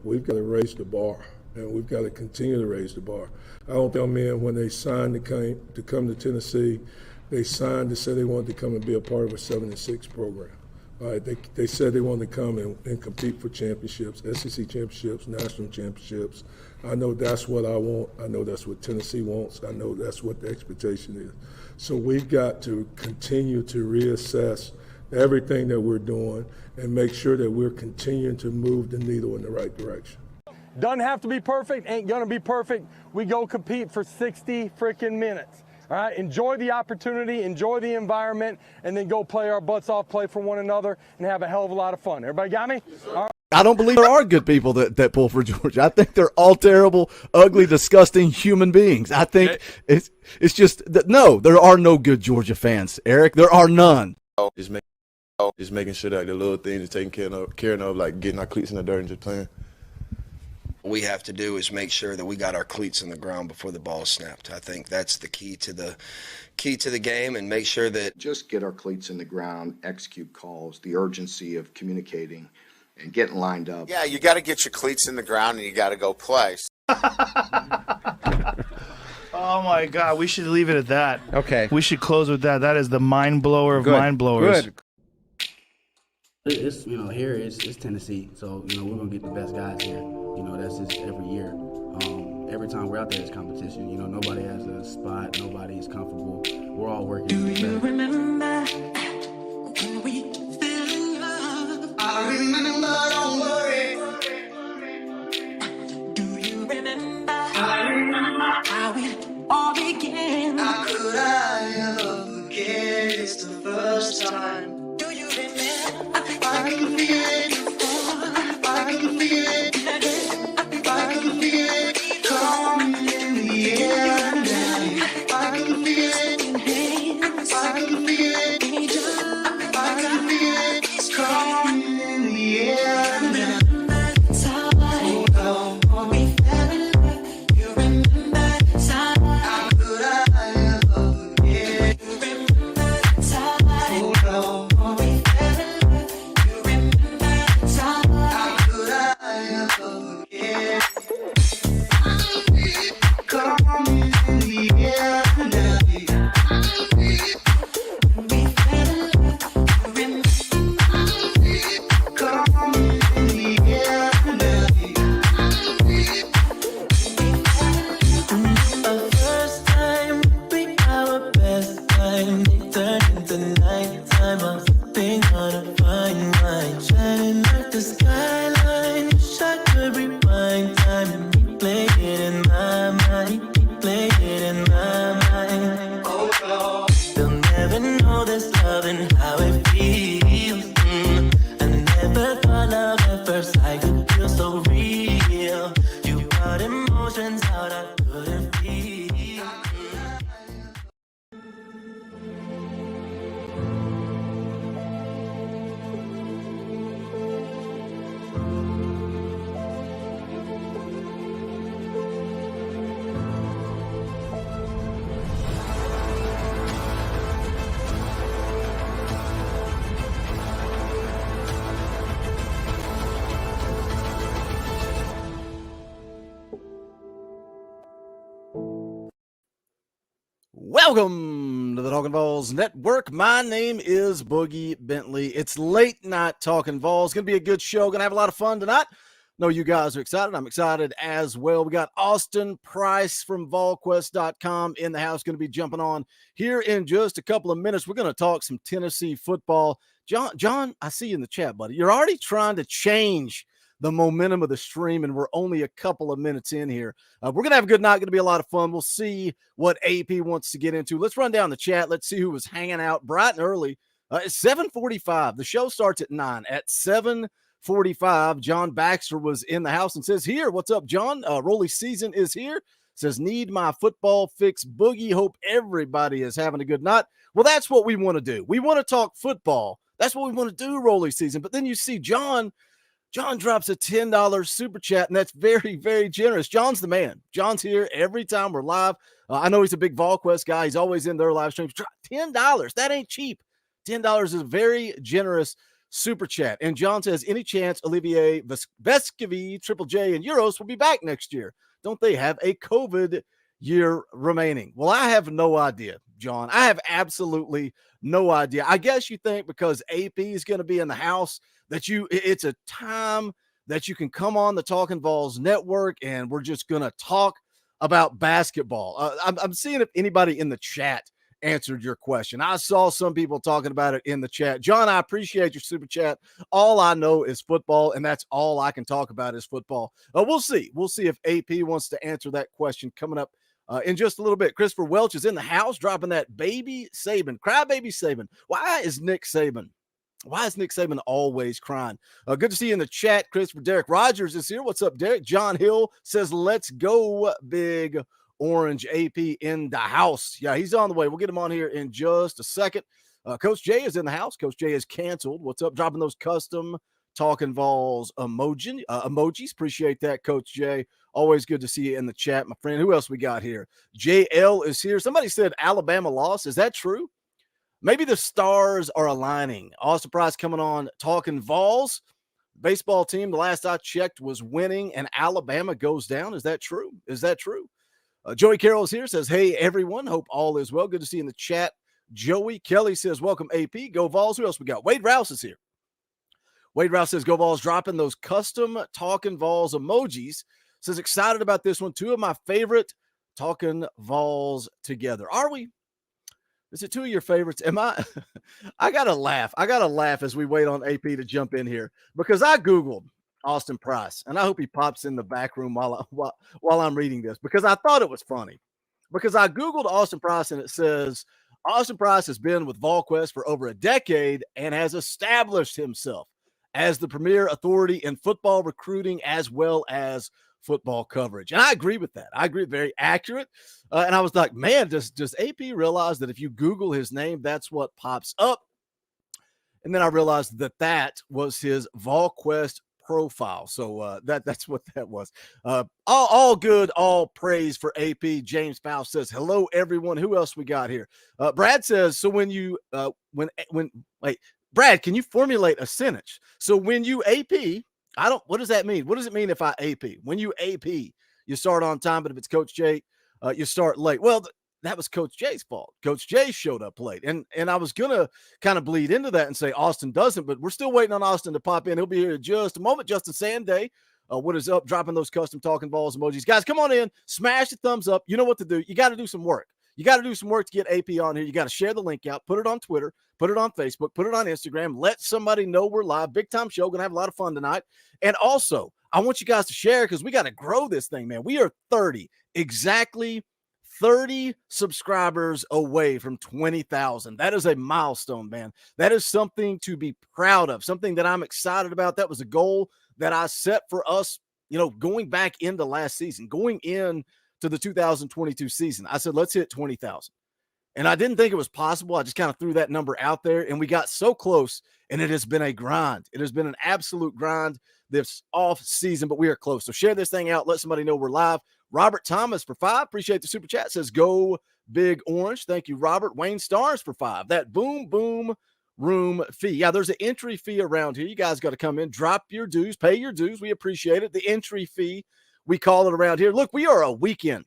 We've got to raise the bar, and we've got to continue to raise the bar. I don't think men, when they signed to come to Tennessee, they signed to say they wanted to come and be a part of a 7-6 program. All right, they said they wanted to come and compete for championships, SEC championships, national championships. I know that's what I want. I know that's what Tennessee wants. I know that's what the expectation is. So we've got to continue to reassess everything that we're doing and make sure that we're continuing to move the needle in the right direction. Doesn't have to be perfect, ain't gonna be perfect. We go compete for 60 freaking minutes. All right, enjoy the opportunity, enjoy the environment, and then go play our butts off, play for one another, and have a hell of a lot of fun. Everybody got me? All right. I don't believe there are good people that pull for Georgia. I think they're all terrible, ugly, disgusting human beings. I think it's just that no, there are no good Georgia fans, Eric. There are none. Just making sure that the little things are taken care of, like getting our cleats in the dirt and just playing. What we have to do is make sure that we got our cleats on the ground before the ball is snapped. I think that's the key to the game, and make sure that just get our cleats in the ground, execute calls, the urgency of communicating and getting lined up. Yeah, you got to get your cleats in the ground and you got to go play. Oh my God, we should leave it at that. Okay. We should close with that. That is the mind blower of mind blowers. Good. It's here it's Tennessee, so we're gonna get the best guys here. That's just every year. Every time we're out there, it's competition. Nobody has a spot, nobody is comfortable. We're all working. Do you remember when we fell in love? I remember, don't worry. Do you remember? I remember how it all began. How could I ever forget? It's the first time. Do you remember? I can feel it. I can feel it. I can feel it coming in the air now. I can feel it in hands. I can feel it. I can feel it coming in the air now. We fell in love. You remember the time? How could I ever forget? You remember the time? We fell in love. You remember the time? How could I ever forget? Coming in the air now. We fell in love. You remember? Coming in the air now. The first time we our best time, it turned into nighttime. I'm sitting on a fine line, shining like the skyline. Shot to rewind time and replay it in my mind, replay it in my mind. Oh no, they'll never know this love and how it feels. I never thought love at first sight could feel so real. You brought emotions out I couldn't feel. Welcome to the Talkin VAWLS Network. My name is Boogie Bentley. It's late night Talkin VAWLS. Going to be a good show. Going to have a lot of fun tonight. Know you guys are excited. I'm excited as well. We got Austin Price from Volquest.com in the house. Going to be jumping on here in just a couple of minutes. We're going to talk some Tennessee football. John, I see you in the chat, buddy. You're already trying to change the momentum of the stream, and we're only a couple of minutes in here. We're going to have a good night. Going to be a lot of fun. We'll see what AP wants to get into. Let's run down the chat. Let's see who was hanging out bright and early. It's 7:45. The show starts at 9. At 7:45, John Baxter was in the house and says, here, what's up, John? Rolly season is here. Says, need my football fix. Boogie, hope everybody is having a good night. Well, that's what we want to do. We want to talk football. That's what we want to do, Rolly season. But then you see John drops a $10 super chat, and that's very, very generous. John's the man. John's here every time we're live. I know he's a big Volquest guy. He's always in their live streams. $10, that ain't cheap. $10 is very generous super chat. And John says, any chance Olivier Vescovi, Triple J, and Euros will be back next year? Don't they have a COVID year remaining? Well, I have no idea, John. I have absolutely no idea. I guess you think because AP is going to be in the house that it's a time that you can come on the Talkin VAWLS network and we're just going to talk about basketball. I'm seeing if anybody in the chat answered your question. I saw some people talking about it in the chat. John, I appreciate your super chat. All I know is football, and that's all I can talk about is football. We'll see. We'll see if AP wants to answer that question coming up in just a little bit. Christopher Welch is in the house dropping that baby Saban, crybaby Saban. Why is Nick Saban always crying? Good to see you in the chat, Christopher. Derek Rogers is here. What's up, Derek? John Hill says, let's go, Big Orange. AP in the house. Yeah, he's on the way. We'll get him on here in just a second. Coach Jay is in the house. Coach Jay is canceled. What's up? Dropping those custom Talkin VAWLS emojis. Appreciate that, Coach Jay. Always good to see you in the chat, my friend. Who else we got here? JL is here. Somebody said Alabama lost. Is that true? Maybe the stars are aligning. Austin Price coming on Talkin VAWLS. Baseball team, the last I checked, was winning, and Alabama goes down. Is that true? Is that true? Joey Carroll is here, says, hey, everyone. Hope all is well. Good to see you in the chat. Joey Kelly says, welcome, AP. Go Vols. Who else we got? Wade Rouse is here. Wade Rouse says, go Vols, dropping those custom Talkin VAWLS emojis. Says, excited about this one. Two of my favorite Talkin VAWLS together. Are we? Is it two of your favorites? Am I? I got to laugh. I got to laugh as we wait on AP to jump in here because I Googled Austin Price, and I hope he pops in the back room while I'm reading this because I thought it was funny. Because I Googled Austin Price, and it says Austin Price has been with Volquest for over a decade and has established himself as the premier authority in football recruiting as well as football coverage. And I agree with that. I agree, very accurate. And I was like, man, does AP realize that if you Google his name, that's what pops up? And then I realized that was his Volquest profile. So that's what that was. All good, all praise for AP. James Powell says, hello, everyone. Who else we got here? Brad says, so when you, wait, Brad, can you formulate a sentence? So when you AP, what does that mean? What does it mean if I AP? When you AP, you start on time, but if it's Coach Jay, you start late. Well, that was Coach Jay's fault. Coach Jay showed up late. And I was going to kind of bleed into that and say Austin doesn't, but we're still waiting on Austin to pop in. He'll be here in just a moment. Justin Sanday, what is up? Dropping those custom Talkin VAWLS emojis. Guys, come on in. Smash the thumbs up. You know what to do. You got to do some work. You got to do some work to get AP on here. You got to share the link out, put it on Twitter, put it on Facebook, put it on Instagram. Let somebody know we're live. Big time show. Going to have a lot of fun tonight. And also, I want you guys to share because we got to grow this thing, man. We are 30, exactly 30 subscribers away from 20,000. That is a milestone, man. That is something to be proud of, something that I'm excited about. That was a goal that I set for us, going back into last season, going in to the 2022 season. I said, let's hit 20,000. And I didn't think it was possible. I just kind of threw that number out there, and we got so close, and it has been a grind. It has been an absolute grind this off season, but we are close. So share this thing out. Let somebody know we're live. Robert Thomas for 5. Appreciate the super chat. Says, go Big Orange. Thank you, Robert. Wayne Stars for 5. That boom room fee. Yeah, there's an entry fee around here. You guys got to come in, drop your dues, pay your dues. We appreciate it. The entry fee, we call it around here. Look, we are a weekend.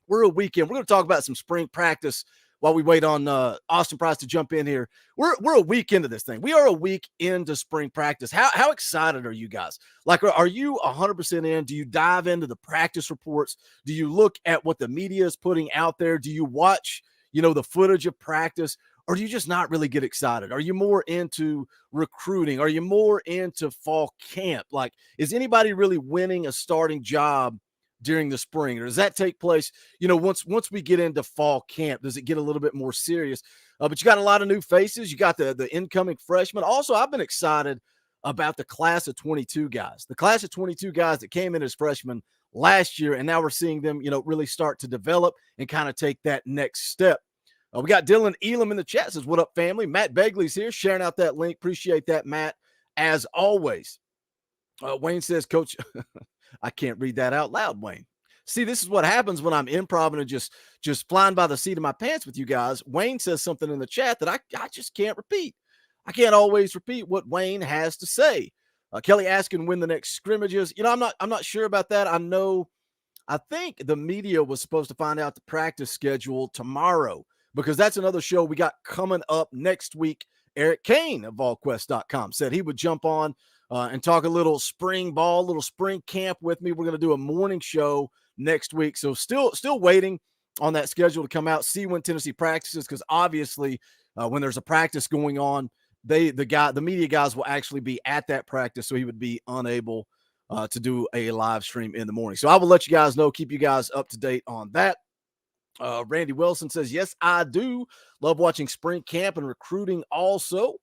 We're a weekend. We're going to talk about some spring practice while we wait on Austin Price to jump in here. We're a week into this thing. We are a week into spring practice. How excited are you guys? Like, are you 100% in? Do you dive into the practice reports? Do you look at what the media is putting out there? Do you watch, the footage of practice? Or do you just not really get excited? Are you more into recruiting? Are you more into fall camp? Like, is anybody really winning a starting job during the spring, or does that take place, once we get into fall camp? Does it get a little bit more serious? But you got a lot of new faces. You got the incoming freshmen. Also, I've been excited about the class of 22 guys. The class of 22 guys that came in as freshmen last year, and now we're seeing them, really start to develop and kind of take that next step. We got Dylan Elam in the chat. Says, what up, family? Matt Begley's here, sharing out that link. Appreciate that, Matt, as always. Wayne says, Coach, I can't read that out loud, Wayne. See, this is what happens when I'm improv and just flying by the seat of my pants with you guys. Wayne says something in the chat that I just can't repeat. I can't always repeat what Wayne has to say. Kelly asking when the next scrimmage is. I'm not sure about that. I think the media was supposed to find out the practice schedule tomorrow, because that's another show we got coming up next week. Eric Kane of Volquest.com said he would jump on and talk a little spring ball, a little spring camp with me. We're going to do a morning show next week. So still waiting on that schedule to come out, see when Tennessee practices, because obviously when there's a practice going on, the media guys will actually be at that practice, so he would be unable to do a live stream in the morning. So I will let you guys know, keep you guys up to date on that. Randy Wilson says, yes, I do love watching spring camp and recruiting also.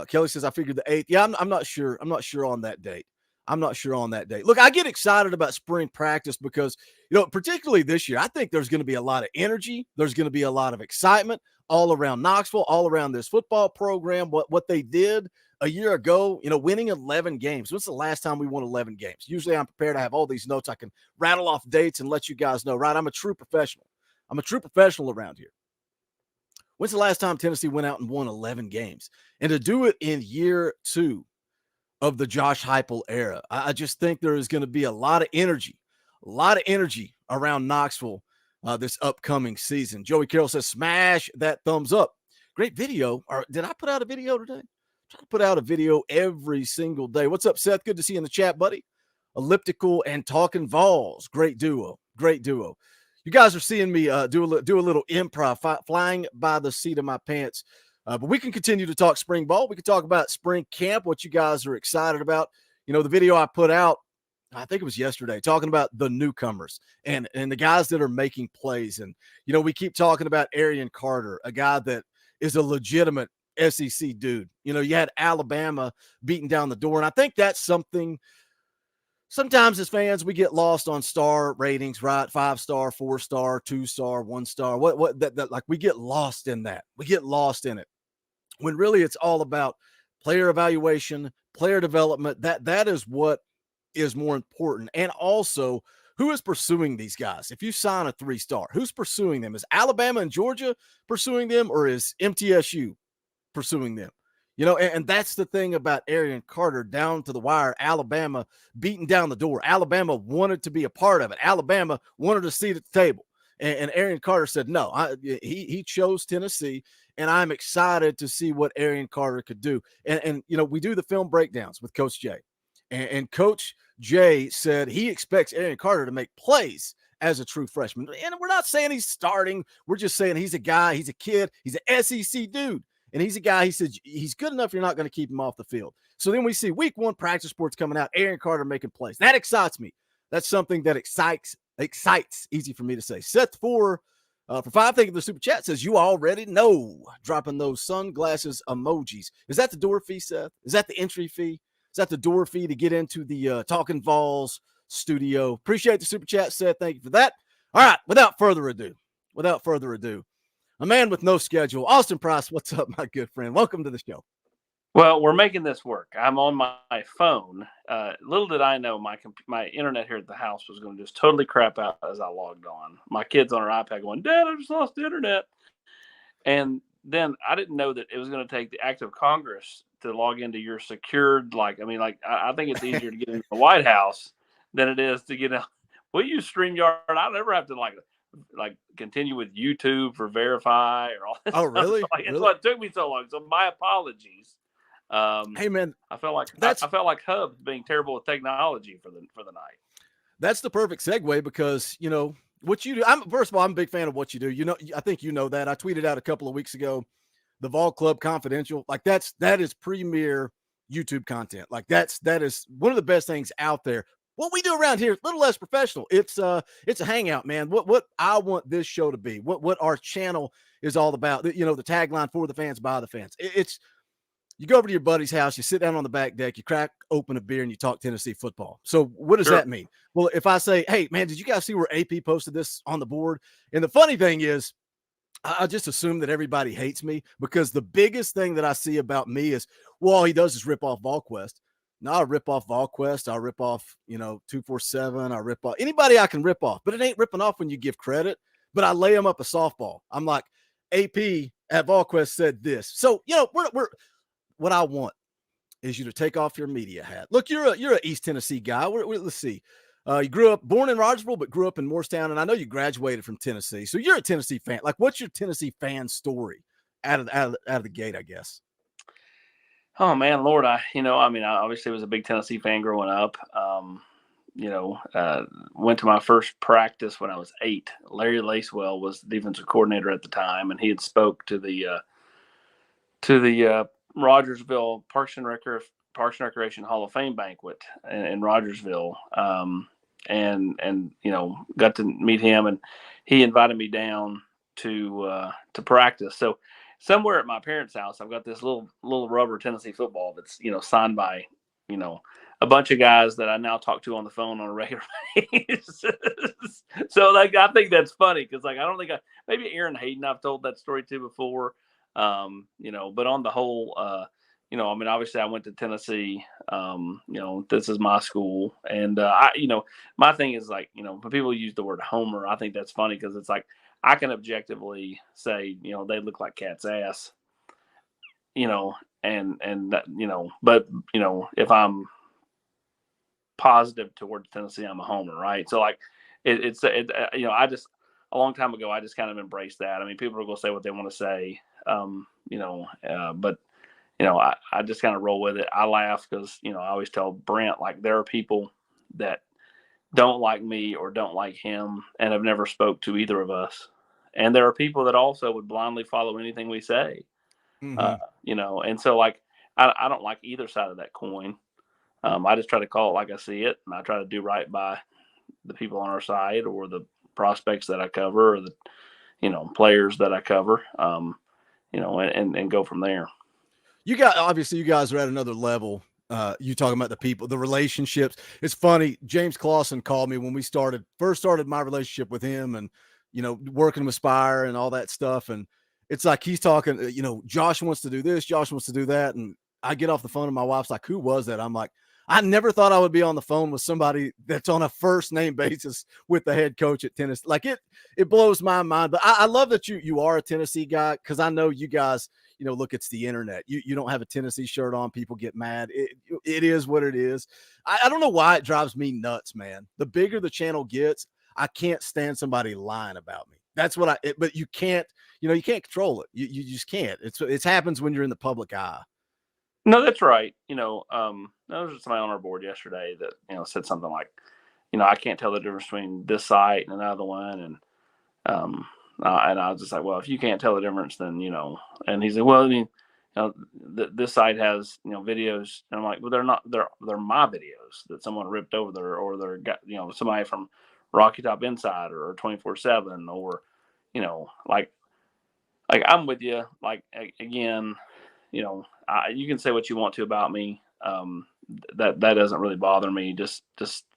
Kelly says, I figured the 8th. Yeah, I'm not sure. I'm not sure on that date. Look, I get excited about spring practice because, particularly this year, I think there's going to be a lot of energy. There's going to be a lot of excitement all around Knoxville, all around this football program. What they did a year ago, winning 11 games. When's the last time we won 11 games? Usually I'm prepared to have all these notes. I can rattle off dates and let you guys know, right? I'm a true professional. Around here. When's the last time Tennessee went out and won 11 games? And to do it in year 2 of the Josh Heupel era, I just think there is going to be a lot of energy around Knoxville this upcoming season. Joey Carroll says, smash that thumbs up. Great video. Or did I put out a video today? Try to put out a video every single day. What's up, Seth? Good to see you in the chat, buddy. Elliptical and Talkin VAWLS. Great duo. You guys are seeing me do a little improv, flying by the seat of my pants. But we can continue to talk spring ball. We can talk about spring camp, what you guys are excited about. The video I put out, I think it was yesterday, talking about the newcomers and the guys that are making plays. And, we keep talking about Arian Carter, a guy that is a legitimate SEC dude. You had Alabama beating down the door. And I think that's something sometimes as fans, we get lost on star ratings, right? 5-star, 4-star, 2-star, 1-star. Like we get lost in that. We get lost in it when really it's all about player evaluation, player development. That is what is more important. And also, who is pursuing these guys? If you sign a 3-star, who's pursuing them? Is Alabama and Georgia pursuing them, or is MTSU pursuing them? And that's the thing about Arian Carter, down to the wire. Alabama beating down the door. Alabama wanted to be a part of it. Alabama wanted a seat at the table. And Arian Carter said, no, he chose Tennessee, and I'm excited to see what Arian Carter could do. And we do the film breakdowns with Coach Jay. And Coach Jay said he expects Arian Carter to make plays as a true freshman. And we're not saying he's starting. We're just saying he's a guy, he's a kid, he's an SEC dude. And he's a guy, he said, he's good enough, you're not going to keep him off the field. So then we see week 1 practice reports coming out, Arian Carter making plays. That excites me. That's something that excites, easy for me to say. Seth for 5, thank you for the super chat, says, you already know, dropping those sunglasses emojis. Is that the door fee, Seth? Is that the entry fee? Is that the door fee to get into the Talkin VAWLS studio? Appreciate the super chat, Seth. Thank you for that. All right, without further ado, a man with no schedule, Austin Price. What's up, my good friend? Welcome to the show. Well, we're making this work. I'm on my phone. Little did I know my internet here at the house was going to just totally crap out as I logged on. My kid's on her iPad going, Dad, I just lost the internet. And then I didn't know that it was going to take the act of Congress to log into your secured, I think it's easier to get into the White House than it is to get in. We use StreamYard. I never have to continue with YouTube for verify or all this. Oh, really? That's why it took me so long. So my apologies. Hey man, I felt like Hub being terrible with technology for the night. That's the perfect segue because what you do. First of all, I'm a big fan of what you do. I think you know that. I tweeted out a couple of weeks ago, the Vol Club Confidential. That is premier YouTube content. That is one of the best things out there. What we do around here is a little less professional. It's a hangout, man. What I want this show to be, what our channel is all about. The tagline, for the fans, by the fans. It's you go over to your buddy's house, you sit down on the back deck, you crack open a beer, and you talk Tennessee football. So what does that mean? Well, if I say, hey, man, did you guys see where AP posted this on the board? And the funny thing is, I just assume that everybody hates me because the biggest thing that I see about me is, well, all he does is rip off Volquest. No, I rip off Volquest. I rip off, 247. I rip off anybody I can rip off, but it ain't ripping off when you give credit. But I lay them up a softball. I'm like, AP at Volquest said this. So, what I want is you to take off your media hat. Look, you're a East Tennessee guy. Let's see. You born in Rogersville, but grew up in Morristown, and I know you graduated from Tennessee. So you're a Tennessee fan. Like, what's your Tennessee fan story out of the gate, I guess? Oh man, Lord, I obviously was a big Tennessee fan growing up. Went to my first practice when I was 8. Larry Lacewell was the defensive coordinator at the time, and he had spoke to the Rogersville Parks and Recreation Hall of Fame banquet in Rogersville, and got to meet him, and he invited me down to practice. So somewhere at my parents' house, I've got this little rubber Tennessee football that's signed by a bunch of guys that I now talk to on the phone on a regular basis. So I think that's funny because I don't think maybe Aaron Hayden I've told that story to before. But on the whole, obviously I went to Tennessee. This is my school, and my thing is when people use the word homer, I think that's funny because it's like I can objectively say they look like cat's ass, and that, but if I'm positive towards Tennessee, I'm a homer, right? So I just a long time ago I just kind of embraced that. I mean, people are going to say what they want to say, but I just kind of roll with it. I laugh because I always tell Brent there are people that don't like me or don't like him and have never spoke to either of us, and there are people that also would blindly follow anything we say. And so I don't like either side of that coin. I just try to call it like I see it, and I try to do right by the people on our side or the prospects that I cover or the players that I cover, and go from there. Obviously you guys are at another level. You talking about the people, the relationships. It's funny. James Clausen called me when we first started my relationship with him, and working with Spire and all that stuff. And it's like he's talking, Josh wants to do this, Josh wants to do that, and I get off the phone and my wife's like, "Who was that?" I'm like, I never thought I would be on the phone with somebody that's on a first name basis with the head coach at Tennessee. Like it blows my mind. But I love that you are a Tennessee guy, because I know you guys, look, it's the internet. You don't have a Tennessee shirt on, people get mad. It is what it is. I don't know why it drives me nuts, man. The bigger the channel gets, I can't stand somebody lying about me. That's what but you can't, you can't control it. You just can't. It happens when you're in the public eye. No, that's right. There was somebody on our board yesterday that, said something like, I can't tell the difference between this site and another one. And I was just like, well, if you can't tell the difference, then, and he said, well, I mean, this site has, videos. And I'm like, well, they're my videos that someone ripped over there, or they're got, somebody from Rocky Top Insider or 24/7 or, I'm with you. Again, you can say what you want to about me. That doesn't really bother me. Just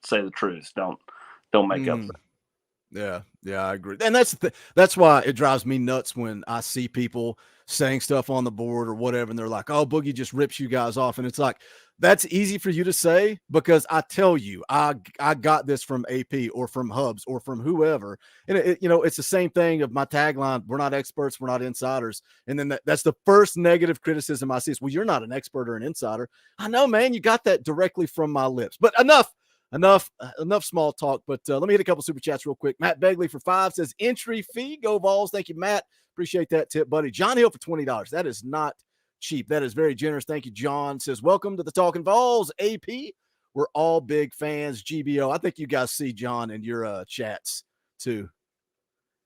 say the truth. Don't make up. Yeah, I agree. And that's why it drives me nuts when I see people saying stuff on the board or whatever, and they're like, "Oh, Boogie just rips you guys off," and it's like, that's easy for you to say, because I tell you, I got this from AP or from Hubs or from whoever, and it's the same thing of my tagline: we're not experts, we're not insiders. And then that's the first negative criticism I see is, well, you're not an expert or an insider. I know, man, you got that directly from my lips. But enough small talk. But let me hit a couple super chats real quick. Matt Begley for 5 says, entry fee, go Vols. Thank you, Matt. Appreciate that tip, buddy. John Hill for $20. That is not cheap. That is very generous. Thank you, John. Says, welcome to the Talkin VAWLS, AP. We're all big fans. GBO. I think you guys see John in your chats too.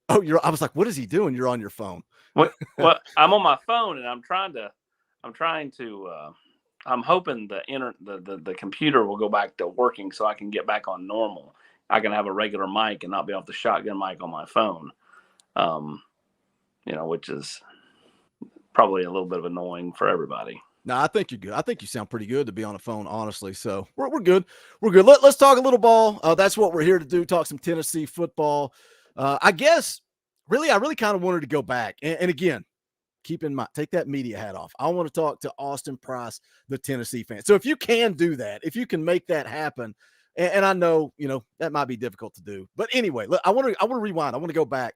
Oh, I was like, what is he doing? You're on your phone. Well, I'm on my phone, and I'm hoping the computer will go back to working so I can get back on normal. I can have a regular mic and not be off the shotgun mic on my phone, which is probably a little bit of annoying for everybody. No, I think you're good. I think you sound pretty good to be on the phone, honestly. So we're good. We're good. Let's talk a little ball. That's what we're here to do. Talk some Tennessee football. I guess I really kind of wanted to go back. And again, keep in mind, take that media hat off. I want to talk to Austin Price, the Tennessee fan. So if you can do that, if you can make that happen, and I know, that might be difficult to do. But anyway, look, I want to rewind. I want to go back.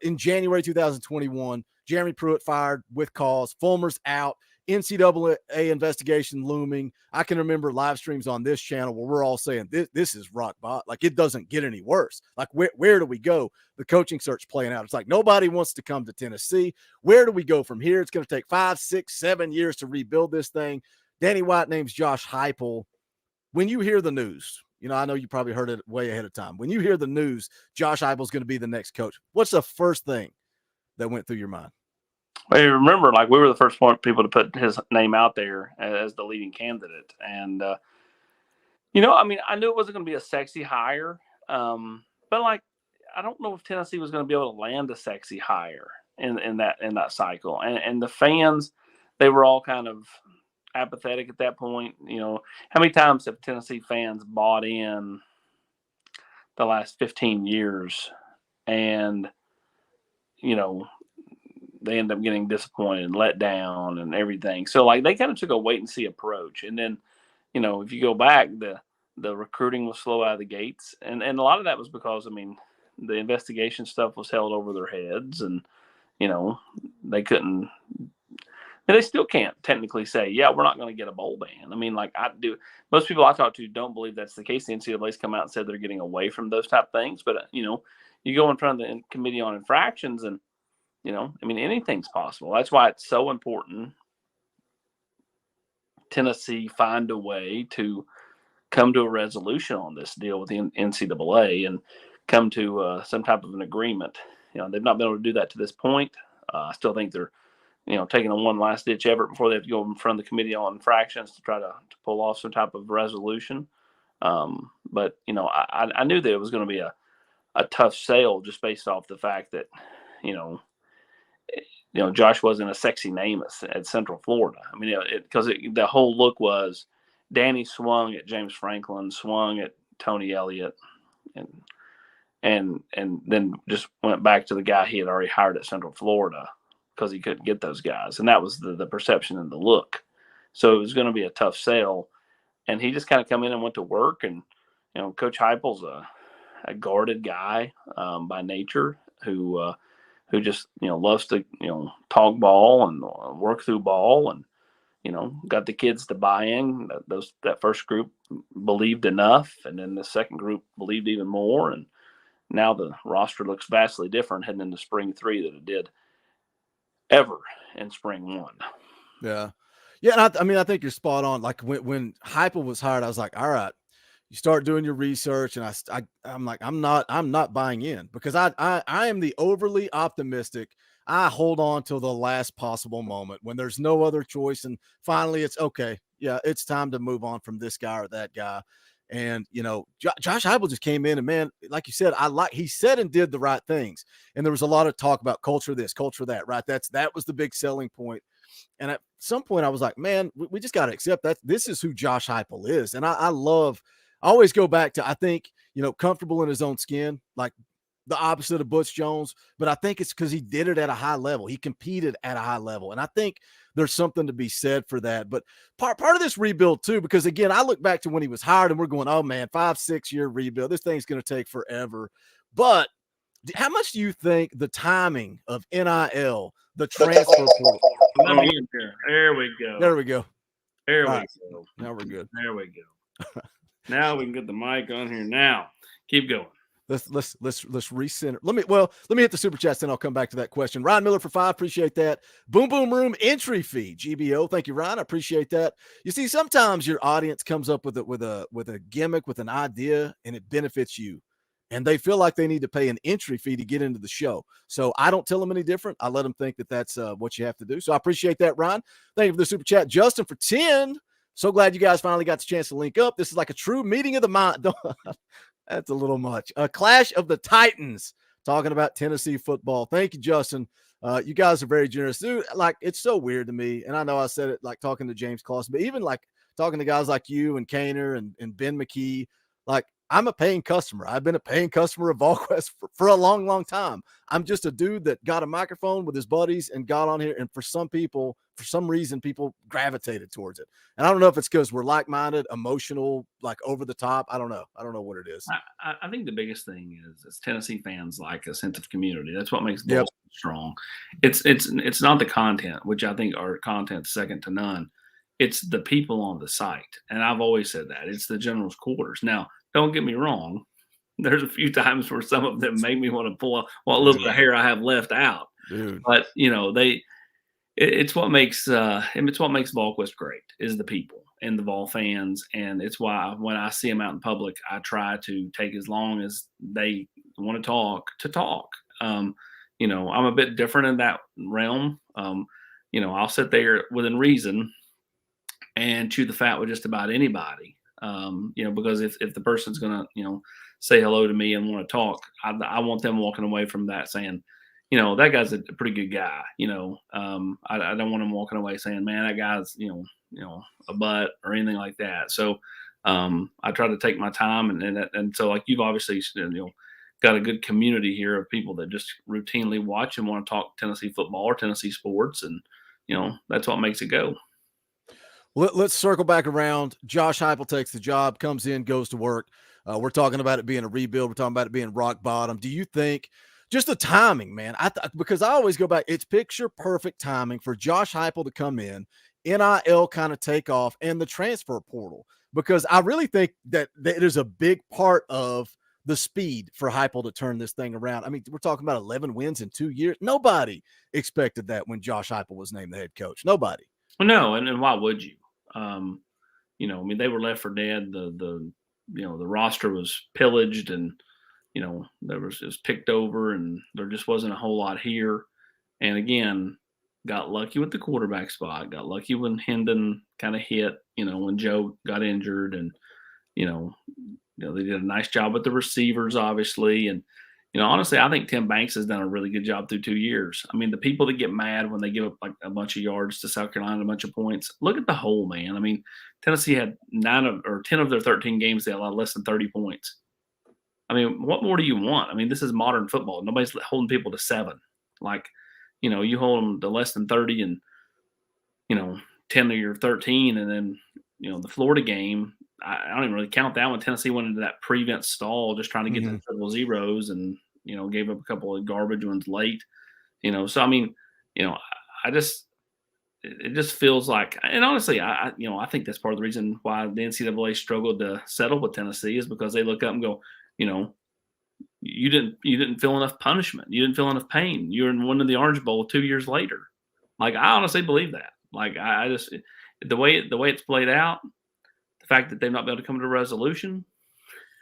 In January 2021, Jeremy Pruitt fired with cause. Fulmer's out. NCAA investigation looming. I can remember live streams on this channel where we're all saying this is rock bottom. Like, it doesn't get any worse. Like, where do we go? The coaching search playing out. It's like nobody wants to come to Tennessee. Where do we go from here? It's going to take 5, 6, 7 years to rebuild this thing. Danny White names Josh Heupel. When you hear the news, I know you probably heard it way ahead of time. When you hear the news, Josh Heupel is going to be the next coach, what's the first thing that went through your mind? Well, you remember, like, we were the first people to put his name out there as the leading candidate. And, I knew it wasn't going to be a sexy hire. But, like, I don't know if Tennessee was going to be able to land a sexy hire in that cycle. And the fans, they were all kind of apathetic at that point. How many times have Tennessee fans bought in the last 15 years and, they end up getting disappointed and let down and everything. So, like, they kind of took a wait and see approach. And then, if you go back, the recruiting was slow out of the gates. And a lot of that was because, the investigation stuff was held over their heads, and, they couldn't, and they still can't technically say, yeah, we're not going to get a bowl ban. Most people I talk to don't believe that's the case. The NCAA's come out and said they're getting away from those type of things. But, you go in front of the Committee on Infractions and, anything's possible. That's why it's so important Tennessee find a way to come to a resolution on this deal with the NCAA and come to some type of an agreement. They've not been able to do that to this point. I still think they're, taking a one last ditch effort before they have to go in front of the Committee on Infractions to try to pull off some type of resolution. But I knew that it was going to be a tough sale just based off the fact that, Josh wasn't a sexy name at Central Florida. Because the whole look was Danny swung at James Franklin, swung at Tony Elliott, and then just went back to the guy he had already hired at Central Florida because he couldn't get those guys. And that was the perception and the look. So it was going to be a tough sale. And he just kind of come in and went to work. And, Coach Heupel's a guarded guy by nature who just, loves to, talk ball and work through ball and, got the kids to buy in. That first group believed enough. And then the second group believed even more. And now the roster looks vastly different heading into spring 3 than it did ever in spring 1. Yeah. Yeah. And I think you're spot on. Like when Heupel was hired, I was like, all right, you start doing your research, and I'm like, I'm not buying in because I am the overly optimistic. I hold on till the last possible moment when there's no other choice. And finally it's okay. Yeah. It's time to move on from this guy or that guy. And, Josh Heupel just came in and, man, like you said, he said and did the right things. And there was a lot of talk about culture this, culture that, right? That was the big selling point. And at some point I was like, man, we just got to accept that this is who Josh Heupel is. And I always go back to, I think, comfortable in his own skin, like the opposite of Butch Jones, but I think it's because he did it at a high level. He competed at a high level. And I think there's something to be said for that. But part of this rebuild too, because again, I look back to when he was hired and we're going, oh man, 5-6 year rebuild. This thing's going to take forever. But how much do you think the timing of NIL, the transfer portal? There we go. There we go. There we right. go. Now we're good. There we go. Now we can get the mic on here. Now, keep going. Let's recenter. Let me hit the super chats, then I'll come back to that question. Ryan Miller for 5, appreciate that. Boom Boom Room entry fee, GBO. Thank you, Ryan. I appreciate that. You see, sometimes your audience comes up with a gimmick, with an idea, and it benefits you, and they feel like they need to pay an entry fee to get into the show. So I don't tell them any different. I let them think that that's what you have to do. So I appreciate that, Ryan. Thank you for the super chat, Justin for 10. So glad you guys finally got the chance to link up. This is like a true meeting of the mind. That's a little much. A clash of the Titans talking about Tennessee football. Thank you, Justin. You guys are very generous. Dude, like, it's so weird to me. And I know I said it like talking to James Clausen, but even like talking to guys like you and Kaner and Ben McKee, like, I'm a paying customer. I've been a paying customer of Volquest for a long, long time. I'm just a dude that got a microphone with his buddies and got on here. And for some people, for some reason people gravitated towards it. And I don't know if it's because we're like-minded, emotional, like over the top. I don't know what it is. I think the biggest thing is Tennessee fans like a sense of community. That's what makes Yep. Vols strong. It's not the content, which I think our content's second to none. It's the people on the site. And I've always said that. It's the general's quarters. Now, don't get me wrong. There's a few times where some of them make me want to pull what little bit of hair I have left out. Dude. But it's what makes Volquest great is the people and the Vol fans, and it's why when I see them out in public, I try to take as long as they want to talk. I'm a bit different in that realm. I'll sit there within reason and chew the fat with just about anybody. Because if the person's gonna say hello to me and want to talk, I want them walking away from that saying, that guy's a pretty good guy. I don't want him walking away saying, man, that guy's, a butt or anything like that. So I try to take my time. And so like you've obviously, got a good community here of people that just routinely watch and want to talk Tennessee football or Tennessee sports. And, that's what makes it go. Let's circle back around. Josh Heupel takes the job, comes in, goes to work. We're talking about it being a rebuild. We're talking about it being rock bottom. Do you think just the timing, man? Because I always go back, it's picture perfect timing for Josh Heupel to come in, NIL kind of take off, and the transfer portal. Because I really think that it is a big part of the speed for Heupel to turn this thing around. I mean, we're talking about 11 wins in 2 years. Nobody expected that when Josh Heupel was named the head coach. Nobody. Well, no, and why would you? They were left for dead. The roster was pillaged, and it was picked over, and there just wasn't a whole lot here. And again, got lucky with the quarterback spot. Got lucky when Hendon kind of hit. When Joe got injured, and they did a nice job with the receivers, obviously. And honestly, I think Tim Banks has done a really good job through 2 years. I mean, the people that get mad when they give up like a bunch of yards to South Carolina, a bunch of points, look at the whole, man. I mean, Tennessee had 10 of their 13 games, they allowed less than 30 points. I mean, what more do you want? I mean, this is modern football. Nobody's holding people to 7. Like, you hold them to less than 30 and, 10 of your 13. And then, the Florida game, I don't even really count that one. Tennessee went into that prevent stall just trying to get to the triple zeros and, gave up a couple of garbage ones late, So, I mean, it just feels like, and honestly, I think that's part of the reason why the NCAA struggled to settle with Tennessee is because they look up and go, you didn't feel enough punishment. You didn't feel enough pain. You're in one of the Orange Bowl 2 years later. Like, I honestly believe that. Like, I just, the way it's played out, the fact that they've not been able to come to a resolution,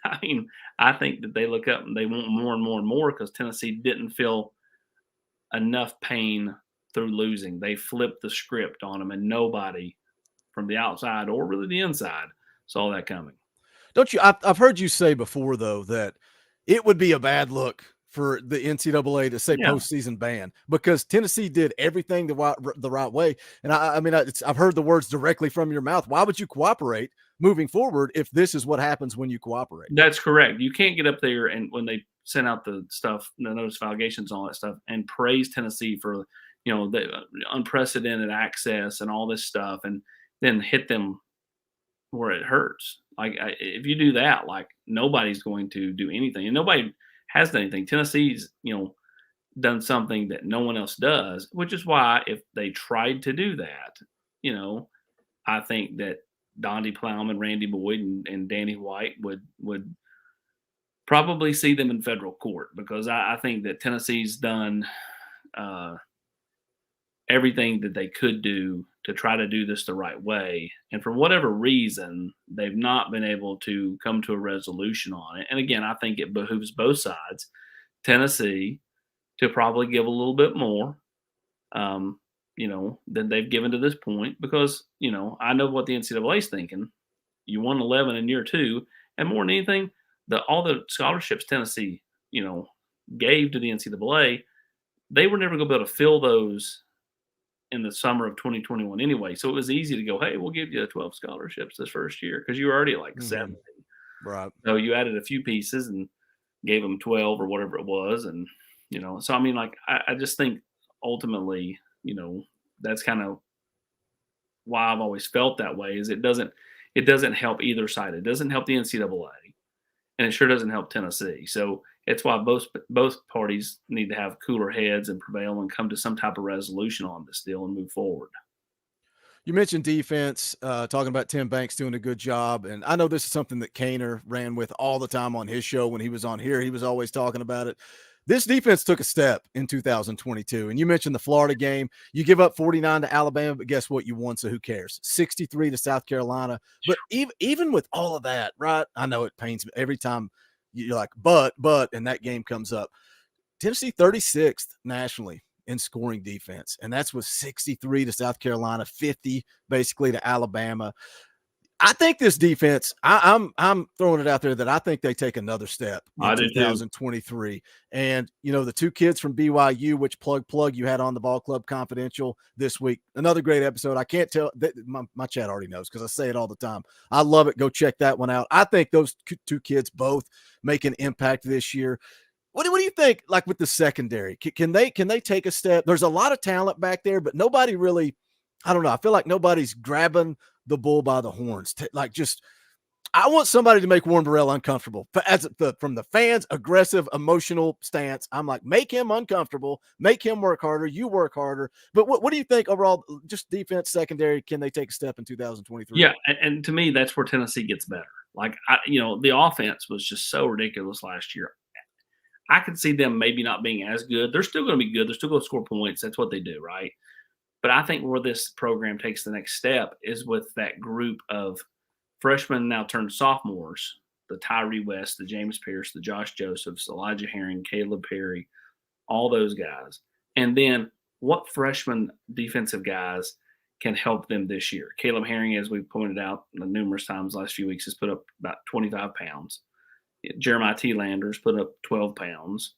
I mean, I think that they look up and they want more and more and more because Tennessee didn't feel enough pain through losing. They flipped the script on them, and nobody from the outside or really the inside saw that coming. Don't you? I've heard you say before, though, that it would be a bad look for the NCAA to say postseason ban because Tennessee did everything the right way. And I've heard the words directly from your mouth. Why would you cooperate moving forward if this is what happens when you cooperate? That's correct. You can't get up there and when they sent out the stuff, the notice of allegations, all that stuff, and praise Tennessee for the unprecedented access and all this stuff, and then hit them where it hurts. Like if you do that, like nobody's going to do anything, and nobody has done anything. Tennessee's, done something that no one else does, which is why if they tried to do that, I think that Donde Plowman, Randy Boyd, and Danny White would probably see them in federal court because I think that Tennessee's done everything that they could do to try to do this the right way. And for whatever reason, they've not been able to come to a resolution on it. And again, I think it behooves both sides, Tennessee, to probably give a little bit more, than they've given to this point, because, I know what the NCAA is thinking. You won 11 in year 2, and more than anything, all the scholarships Tennessee, gave to the NCAA, they were never going to be able to fill those in the summer of 2021 anyway. So it was easy to go, hey, we'll give you 12 scholarships this first year because you were already at like 70. Right. So you added a few pieces and gave them 12 or whatever it was. And, so I mean, like, I just think ultimately, that's kind of why I've always felt that way is it doesn't help either side. It doesn't help the NCAA, and it sure doesn't help Tennessee. So it's why both parties need to have cooler heads and prevail and come to some type of resolution on this deal and move forward. You mentioned defense, talking about Tim Banks doing a good job. And I know this is something that Kaner ran with all the time on his show. When he was on here, he was always talking about it. This defense took a step in 2022. And you mentioned the Florida game. You give up 49 to Alabama, but guess what? You won, so who cares? 63 to South Carolina. But even with all of that, right, I know it pains me every time you're like, but, and that game comes up. Tennessee 36th nationally in scoring defense, and that's with 63 to South Carolina, 50 basically to Alabama. I think this defense, I'm throwing it out there that I think they take another step in 2023. And, you know, the two kids from BYU, which plug you had on the Ball Club Confidential this week, another great episode. I can't tell that my chat already knows because I say it all the time. I love it. Go check that one out. I think those two kids both make an impact this year. What do you think, like with the secondary? Can they take a step? There's a lot of talent back there, but nobody really, I don't know. I feel like nobody's grabbing the bull by the horns. I want somebody to make Warren Burrell uncomfortable. From the fans' aggressive, emotional stance, I'm like, make him uncomfortable, make him work harder, you work harder. But what do you think overall, just defense, secondary, can they take a step in 2023? Yeah, and to me, that's where Tennessee gets better. Like, the offense was just so ridiculous last year. I could see them maybe not being as good. They're still going to be good. They're still going to score points. That's what they do, right? But I think where this program takes the next step is with that group of freshmen now turned sophomores, the Tyree West, the James Pierce, the Josh Josephs, Elijah Herring, Caleb Perry, all those guys. And then what freshman defensive guys can help them this year? Caleb Herring, as we've pointed out numerous times last few weeks, has put up about 25 pounds. Jeremiah T. Landers put up 12 pounds.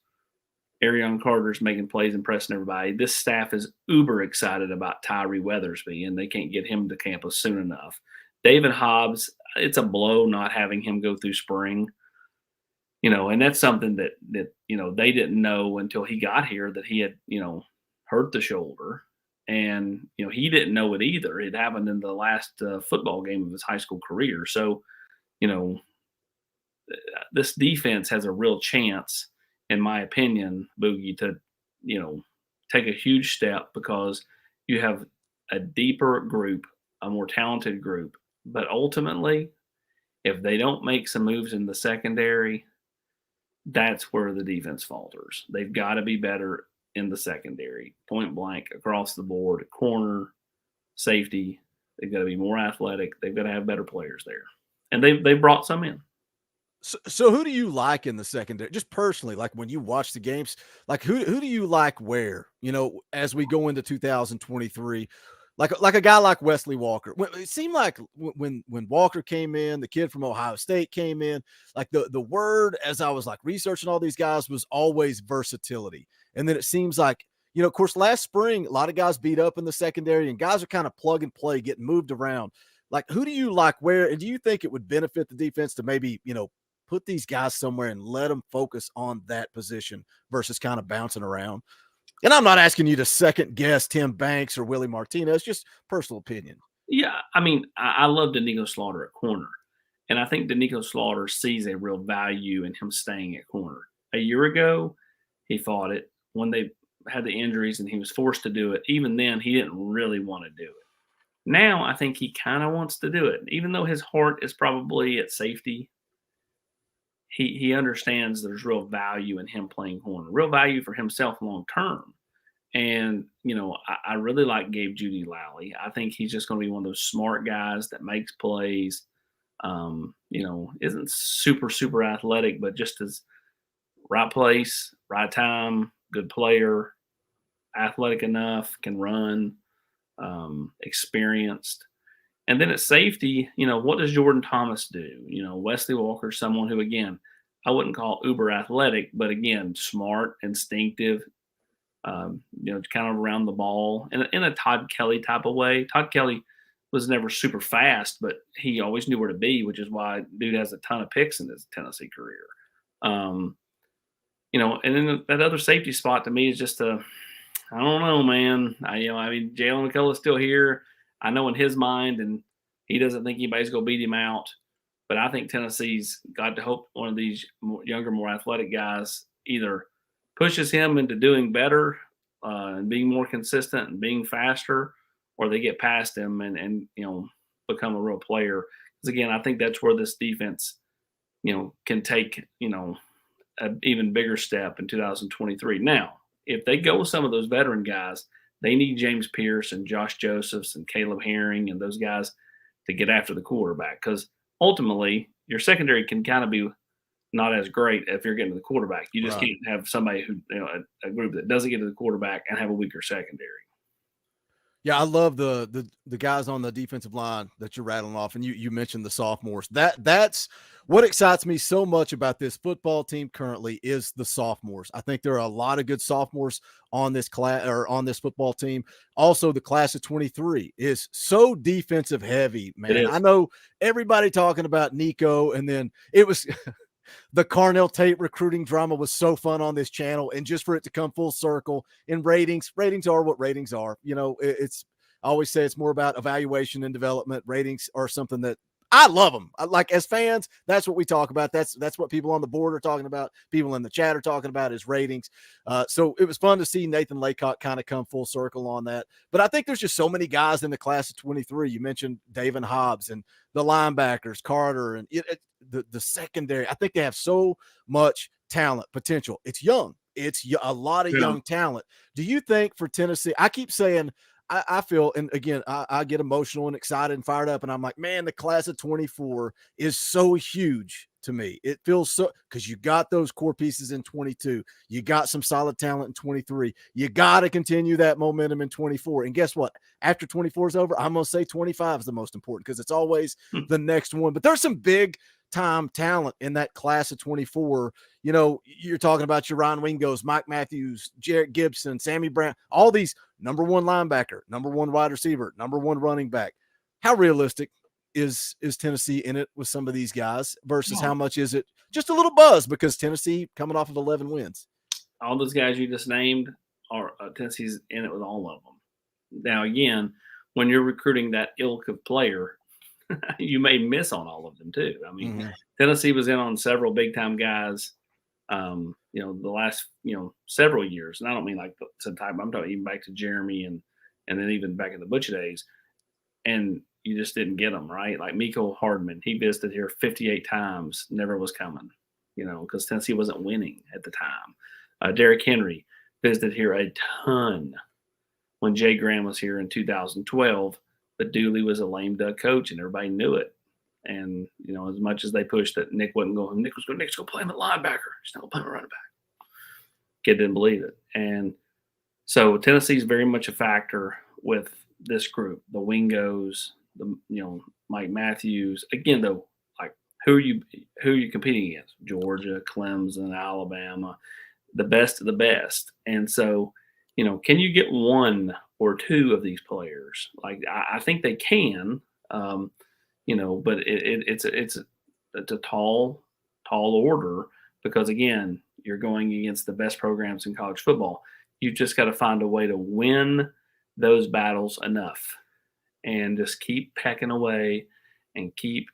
Arion Carter's making plays and pressing everybody. This staff is uber excited about Tyree Weathersby, and they can't get him to campus soon enough. David Hobbs, it's a blow not having him go through spring. And that's something that they didn't know until he got here that he had, hurt the shoulder. And, he didn't know it either. It happened in the last football game of his high school career. So, this defense has a real chance, in my opinion, Boogie, to, take a huge step because you have a deeper group, a more talented group. But ultimately, if they don't make some moves in the secondary, that's where the defense falters. They've got to be better in the secondary, point blank, across the board, corner, safety. They've got to be more athletic. They've got to have better players there. And they've brought some in. So who do you like in the secondary? Just personally, like when you watch the games, like who do you like where, as we go into 2023, like a guy like Wesley Walker. It seemed like when Walker came in, the kid from Ohio State came in, like the word as I was like researching all these guys was always versatility. And then it seems like, of course, last spring, a lot of guys beat up in the secondary and guys are kind of plug and play, getting moved around. Like, who do you like where, and do you think it would benefit the defense to maybe, put these guys somewhere and let them focus on that position versus kind of bouncing around? And I'm not asking you to second guess Tim Banks or Willie Martinez, just personal opinion. Yeah, I mean, I love Danico Slaughter at corner. And I think Danico Slaughter sees a real value in him staying at corner. A year ago, he fought it. When they had the injuries and he was forced to do it, even then, he didn't really want to do it. Now, I think he kind of wants to do it. Even though his heart is probably at safety, he understands there's real value in him playing corner, real value for himself long term. And, I really like Gabe Judy Lally. I think he's just going to be one of those smart guys that makes plays, isn't super, super athletic, but just as right place, right time, good player, athletic enough, can run, experienced. And then at safety, what does Jordan Thomas do? Wesley Walker, someone who, again, I wouldn't call uber athletic, but again, smart, instinctive, kind of around the ball in a Todd Kelly type of way. Todd Kelly was never super fast, but he always knew where to be, which is why dude has a ton of picks in his Tennessee career. And then that other safety spot to me is just I don't know, man. Jalen McCullough's still here. I know in his mind, and he doesn't think anybody's going to beat him out. But I think Tennessee's got to hope one of these younger, more athletic guys either pushes him into doing better and being more consistent and being faster, or they get past him and become a real player. Because again, I think that's where this defense, can take, an even bigger step in 2023. Now, if they go with some of those veteran guys, they need James Pierce and Josh Josephs and Caleb Herring and those guys to get after the quarterback, because ultimately your secondary can kind of be not as great if you're getting to the quarterback. You just can't have somebody who, a group that doesn't get to the quarterback and have a weaker secondary. Yeah, I love the guys on the defensive line that you're rattling off, and you mentioned the sophomores. That's what excites me so much about this football team currently is the sophomores. I think there are a lot of good sophomores on this class or on this football team. Also, the class of 23 is so defensive heavy, man. I know everybody talking about Nico, and then it was the Carnell Tate recruiting drama was so fun on this channel, and just for it to come full circle in ratings are what ratings are. It's I always say it's more about evaluation and development. Ratings are something that I love them. Like as fans, that's what we talk about. That's what people on the board are talking about. People in the chat are talking about is ratings. So it was fun to see Nathan Laycock kind of come full circle on that. But I think there's just so many guys in the class of 23. You mentioned David Hobbs and the linebackers, Carter, and the secondary. I think they have so much talent, potential. It's young. It's a lot of young talent. Do you think for Tennessee, I keep saying, I feel, and again, I get emotional and excited and fired up, and I'm like, man, the class of 24 is so huge to me. It feels so, because you got those core pieces in 22. You got some solid talent in 23. You got to continue that momentum in 24. And guess what? After 24 is over, I'm going to say 25 is the most important, because it's always the next one. But there's some big time talent in that class of 24. You're talking about your Ryan Wingos, Mike Matthews, Jarrett Gibson, Sammy Brown, all these number one linebacker, number one wide receiver, number one running back. How realistic is Tennessee in it with some of these guys versus how much is it just a little buzz because Tennessee coming off of 11 wins? All those guys you just named are Tennessee's in it with all of them. Now, again, when you're recruiting that ilk of player, you may miss on all of them too. I mean, Tennessee was in on several big time guys, the last, several years. And I don't mean like some time, I'm talking even back to Jeremy and then even back in the Butch days. And you just didn't get them, right? Like Miko Hardman, he visited here 58 times, never was coming, because Tennessee wasn't winning at the time. Derrick Henry visited here a ton when Jay Graham was here in 2012. But Dooley was a lame duck coach, and everybody knew it. And as much as they pushed that Nick wasn't going, Nick's going to play him at linebacker. He's not going to play him at running back. Kid didn't believe it, and so Tennessee's very much a factor with this group. The Wingos, Mike Matthews. Again, though, like who are you competing against? Georgia, Clemson, Alabama, the best of the best. And so, can you get one or two of these players? Like I think they can, but it's a tall order, because again, you're going against the best programs in college football. You've just got to find a way to win those battles enough, and just keep pecking away and keep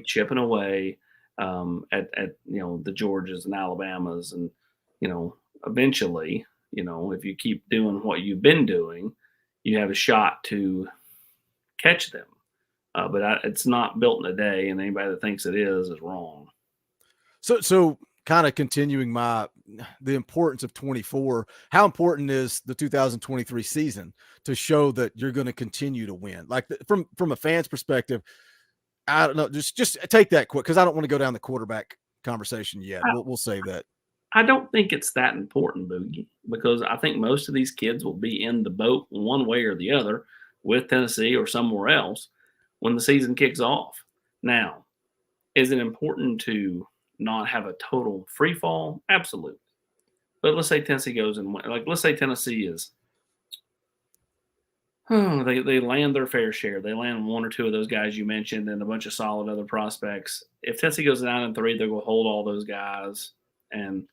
chipping away at the Georgias and Alabamas, and eventually, if you keep doing what you've been doing, you have a shot to catch them. But it's not built in a day, and anybody that thinks it is wrong. So kind of continuing the importance of 24, how important is the 2023 season to show that you're going to continue to win? Like from a fan's perspective, I don't know, just take that quick, because I don't want to go down the quarterback conversation yet. We'll save that. I don't think it's that important, Boogie, because I think most of these kids will be in the boat one way or the other with Tennessee or somewhere else when the season kicks off. Now, is it important to not have a total free fall? Absolutely. But let's say Tennessee goes and let's say Tennessee is, they land their fair share. They land one or two of those guys you mentioned and a bunch of solid other prospects. If Tennessee goes 9-3, they're going to hold all those guys. And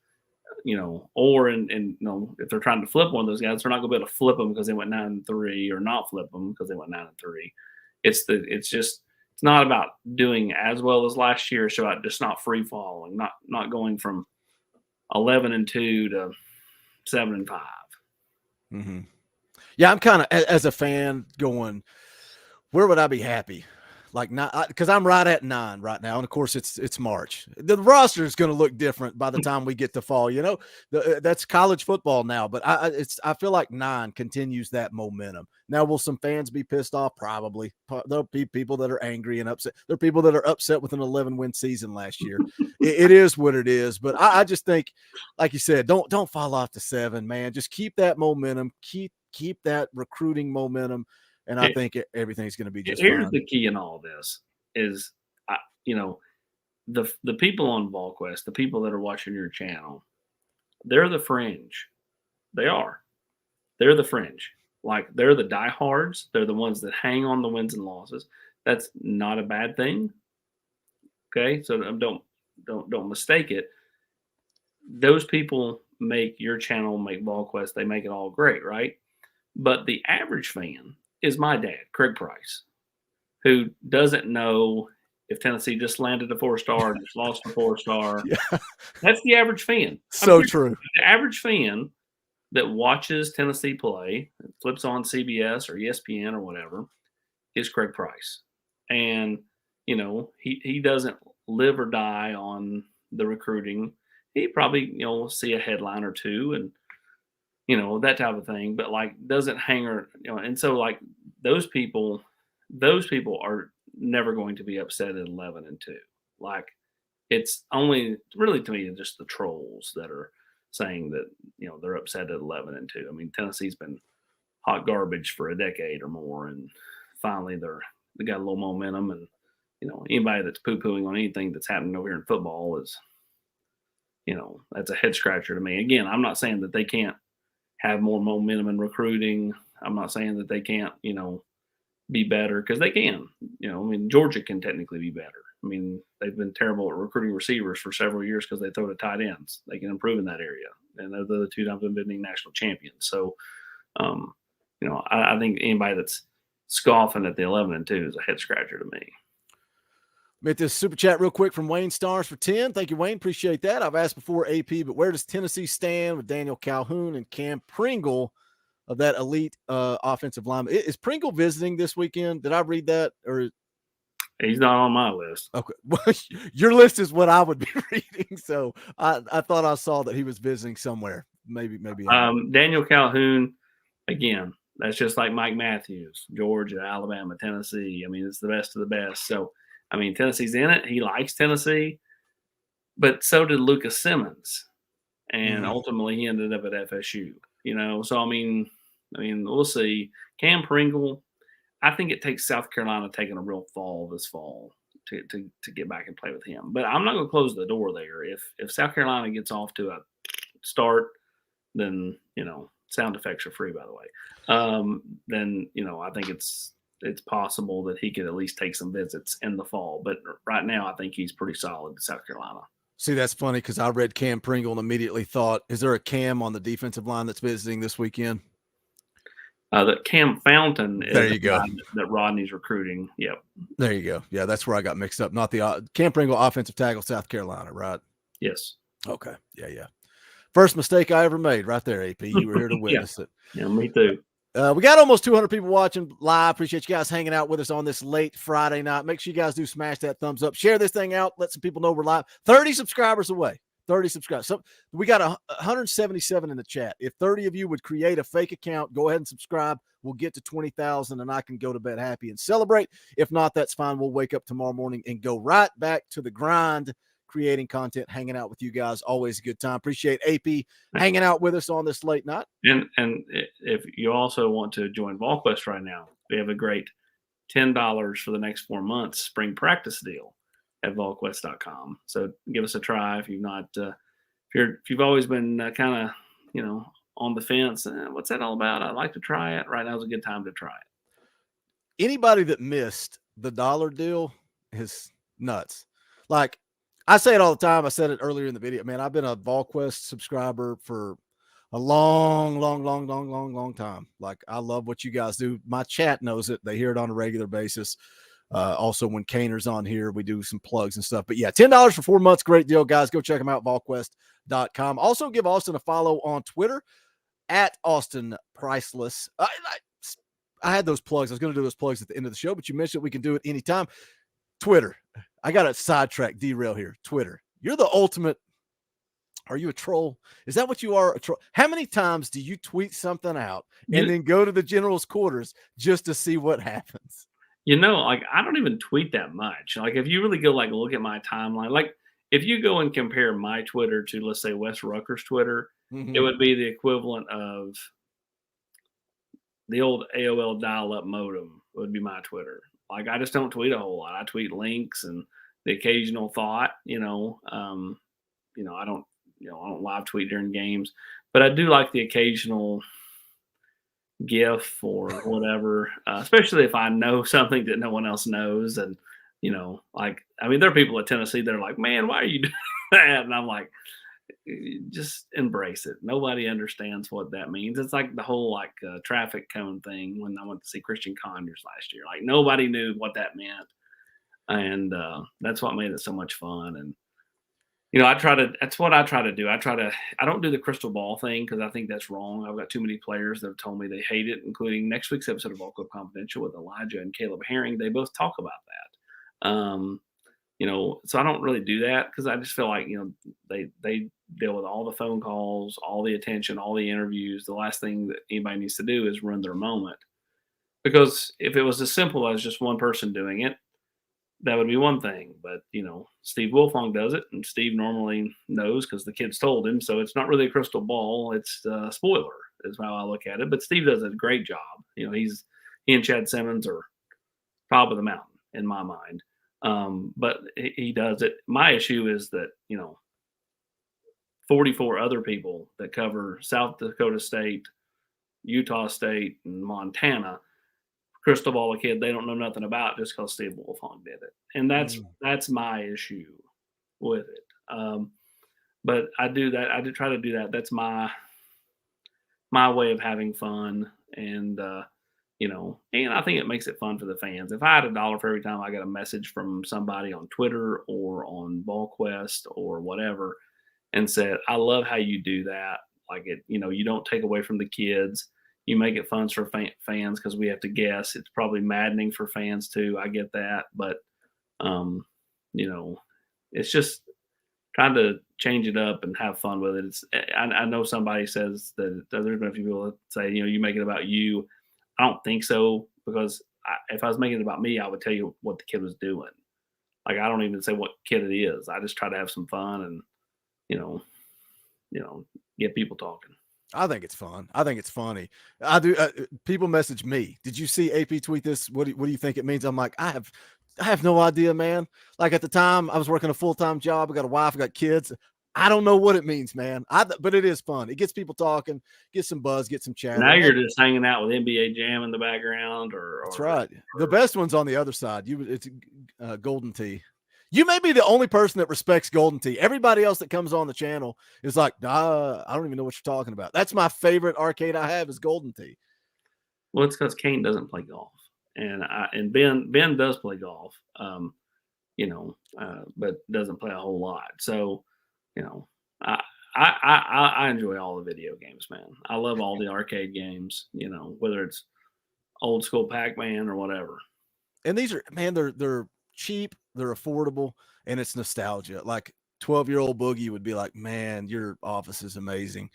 or if they're trying to flip one of those guys, they're not going to be able to flip them because they went 9-3, or not flip them because they went 9-3. It's not about doing as well as last year. It's about just not free falling, not going from 11-2 to 7-5. Mm-hmm. Yeah, I'm kind of, as a fan, going, where would I be happy? Like, not, because I'm right at 9 right now, and of course it's March. The roster is going to look different by the time we get to fall. That's college football now, but I feel like 9 continues that momentum. Now, will some fans be pissed off? Probably. There'll be people that are angry and upset. There are people that are upset with an 11-win season last year. It is what it is. But I just think, like you said, don't fall off to 7, man. Just keep that momentum. Keep that recruiting momentum. And I think everything's going to be just Here's fine. the key in all this is, the people on Volquest, the people that are watching your channel, they're the fringe. They are. They're the fringe. Like, they're the diehards. They're the ones that hang on the wins and losses. That's not a bad thing. Okay, so don't mistake it. Those people make your channel, make Volquest, they make it all great, right? But the average fan is my dad, Craig Price, who doesn't know if Tennessee just landed a 4-star, just lost a 4-star. Yeah. That's the average fan. So true. The average fan that watches Tennessee play, flips on CBS or ESPN or whatever, is Craig Price. And, he doesn't live or die on the recruiting. He probably, see a headline or two and, that type of thing, but doesn't hang or, and so those people are never going to be upset at 11-2. It's only really, to me, just the trolls that are saying that, they're upset at 11-2. I mean, Tennessee's been hot garbage for a decade or more, and finally they got a little momentum, and, anybody that's poo-pooing on anything that's happening over here in football is, that's a head scratcher to me. Again, I'm not saying that they can't have more momentum in recruiting. I'm not saying that they can't, be better, because they can. Georgia can technically be better. I mean, they've been terrible at recruiting receivers for several years because they throw to tight ends. They can improve in that area, and they're the 2 times defending national champions. So, I think anybody that's scoffing at the 11-2 is a head scratcher to me. Get this super chat real quick from Wayne Stars for 10. Thank you, Wayne. Appreciate that. I've asked before, AP, but where does Tennessee stand with Daniel Calhoun and Cam Pringle of that elite offensive lineman? Is Pringle visiting this weekend? Did I read that? Or he's not on my list. Okay. Well, your list is what I would be reading. So I thought I saw that he was visiting somewhere. Maybe. Daniel Calhoun, again, that's just like Mike Matthews, Georgia, Alabama, Tennessee. I mean, it's the best of the best. So, I mean, Tennessee's in it. He likes Tennessee, but so did Lucas Simmons, and ultimately he ended up at FSU. So I mean, we'll see. Cam Pringle, I think it takes South Carolina taking a real fall this fall to get back and play with him. But I'm not going to close the door there. If South Carolina gets off to a start, then sound effects are free, by the way. Then I think it's possible that he could at least take some visits in the fall. But right now, I think he's pretty solid to South Carolina. See, that's funny because I read Cam Pringle and immediately thought, is there a Cam on the defensive line that's visiting this weekend? That Cam Fountain is there you go. That Rodney's recruiting. Yep. There you go. Yeah, that's where I got mixed up. Not the Cam Pringle, offensive tackle, South Carolina, right? Yes. Okay. Yeah. First mistake I ever made right there, AP. You were here to witness it. Yeah, me too. We got almost 200 people watching live. Appreciate you guys hanging out with us on this late Friday night. Make sure you guys do smash that thumbs up. Share this thing out. Let some people know we're live. 30 subscribers away. 30 subscribers. So we got 177 in the chat. If 30 of you would create a fake account, go ahead and subscribe. We'll get to 20,000 and I can go to bed happy and celebrate. If not, that's fine. We'll wake up tomorrow morning and go right back to the grind, creating content, hanging out with you guys. Always a good time. Appreciate AP hanging out with us on this late night. And if you also want to join Volquest right now, we have a great $10 for the next 4 months spring practice deal at Volquest.com. So give us a try if you've not, if you've always been kind of, on the fence. What's that all about? I'd like to try it. Right now is a good time to try it. Anybody that missed the dollar deal is nuts. Like, I say it all the time. I said it earlier in the video, man. I've been a Volquest subscriber for a long time. Like, I love what you guys do. My chat knows it. They hear it on a regular basis. Also, when Kaner's on here, we do some plugs and stuff. But yeah, $10 for 4 months. Great deal, guys. Go check them out, volquest.com. Also, give Austin a follow on Twitter at Austin Priceless. I had those plugs. I was going to do those plugs at the end of the show, but you mentioned we can do it anytime. Twitter. I got to sidetrack, derail here. Twitter. You're the ultimate. Are you a troll? Is that what you are? A troll? How many times do you tweet something out and then go to the general's quarters just to see what happens? You know, like, I don't even tweet that much. Like, if you really go, like, look at my timeline, like, if you go and compare my Twitter to, let's say, Wes Rucker's Twitter, it would be the equivalent of the old AOL dial-up modem would be my Twitter. Like, I just don't tweet a whole lot. I tweet links and the occasional thought, I don't live tweet during games, but I do like the occasional GIF or whatever, especially if I know something that no one else knows. And, there are people at Tennessee that are like, man, why are you doing that? And I'm like, just embrace it. Nobody understands what that means. It's like the whole traffic cone thing when I went to see Christian Conyers last year. Like, nobody knew what that meant. And that's what made it so much fun. And, that's what I try to do. I don't do the crystal ball thing because I think that's wrong. I've got too many players that have told me they hate it, including next week's episode of Ball Club Confidential with Elijah and Caleb Herring. They both talk about that. So I don't really do that because I just feel like, they deal with all the phone calls, all the attention, all the interviews. The last thing that anybody needs to do is ruin their moment. Because if it was as simple as just one person doing it, that would be one thing. But, Steve Wilfong does it, and Steve normally knows because the kids told him. So it's not really a crystal ball. It's a spoiler is how I look at it. But Steve does a great job. He and Chad Simmons are top of the mountain in my mind. But he does it. My issue is that, 44 other people that cover South Dakota State, Utah State, and Montana crystal ball a kid they don't know nothing about just because Steve Wilfong did it. And that's my issue with it. But I do that. I do try to do that. That's my way of having fun. And, and I think it makes it fun for the fans. If I had $1 for every time I got a message from somebody on Twitter or on Volquest or whatever and said, I love how you do that. Like you don't take away from the kids. You make it fun for fans because we have to guess. It's probably maddening for fans too. I get that. But, it's just trying to change it up and have fun with it. I know somebody says that there's been a few people that say, you make it about you. I don't think so because if I was making it about me, I would tell you what the kid was doing. Like, I don't even say what kid it is. I just try to have some fun and, get people talking. I think it's fun. I think it's funny. I do. People message me. Did you see AP tweet this? What do you think it means? I'm like, I have no idea, man. Like, at the time I was working a full-time job. I got a wife, I got kids. I don't know what it means, man. But it is fun. It gets people talking, get some buzz, get some chat. Now you're just hanging out with NBA Jam in the background, that's right. The best one's on the other side. It's Golden Tee. You may be the only person that respects Golden Tee. Everybody else that comes on the channel is like, nah, I don't even know what you're talking about. That's my favorite arcade I have is Golden Tee. Well, it's because Kane doesn't play golf, and Ben does play golf, but doesn't play a whole lot. So, I enjoy all the video games, man. I love all the arcade games, whether it's old school Pac-Man or whatever. And these are, man, they're cheap, they're affordable, and it's nostalgia. Like 12-year-old Boogie would be like, man, your office is amazing.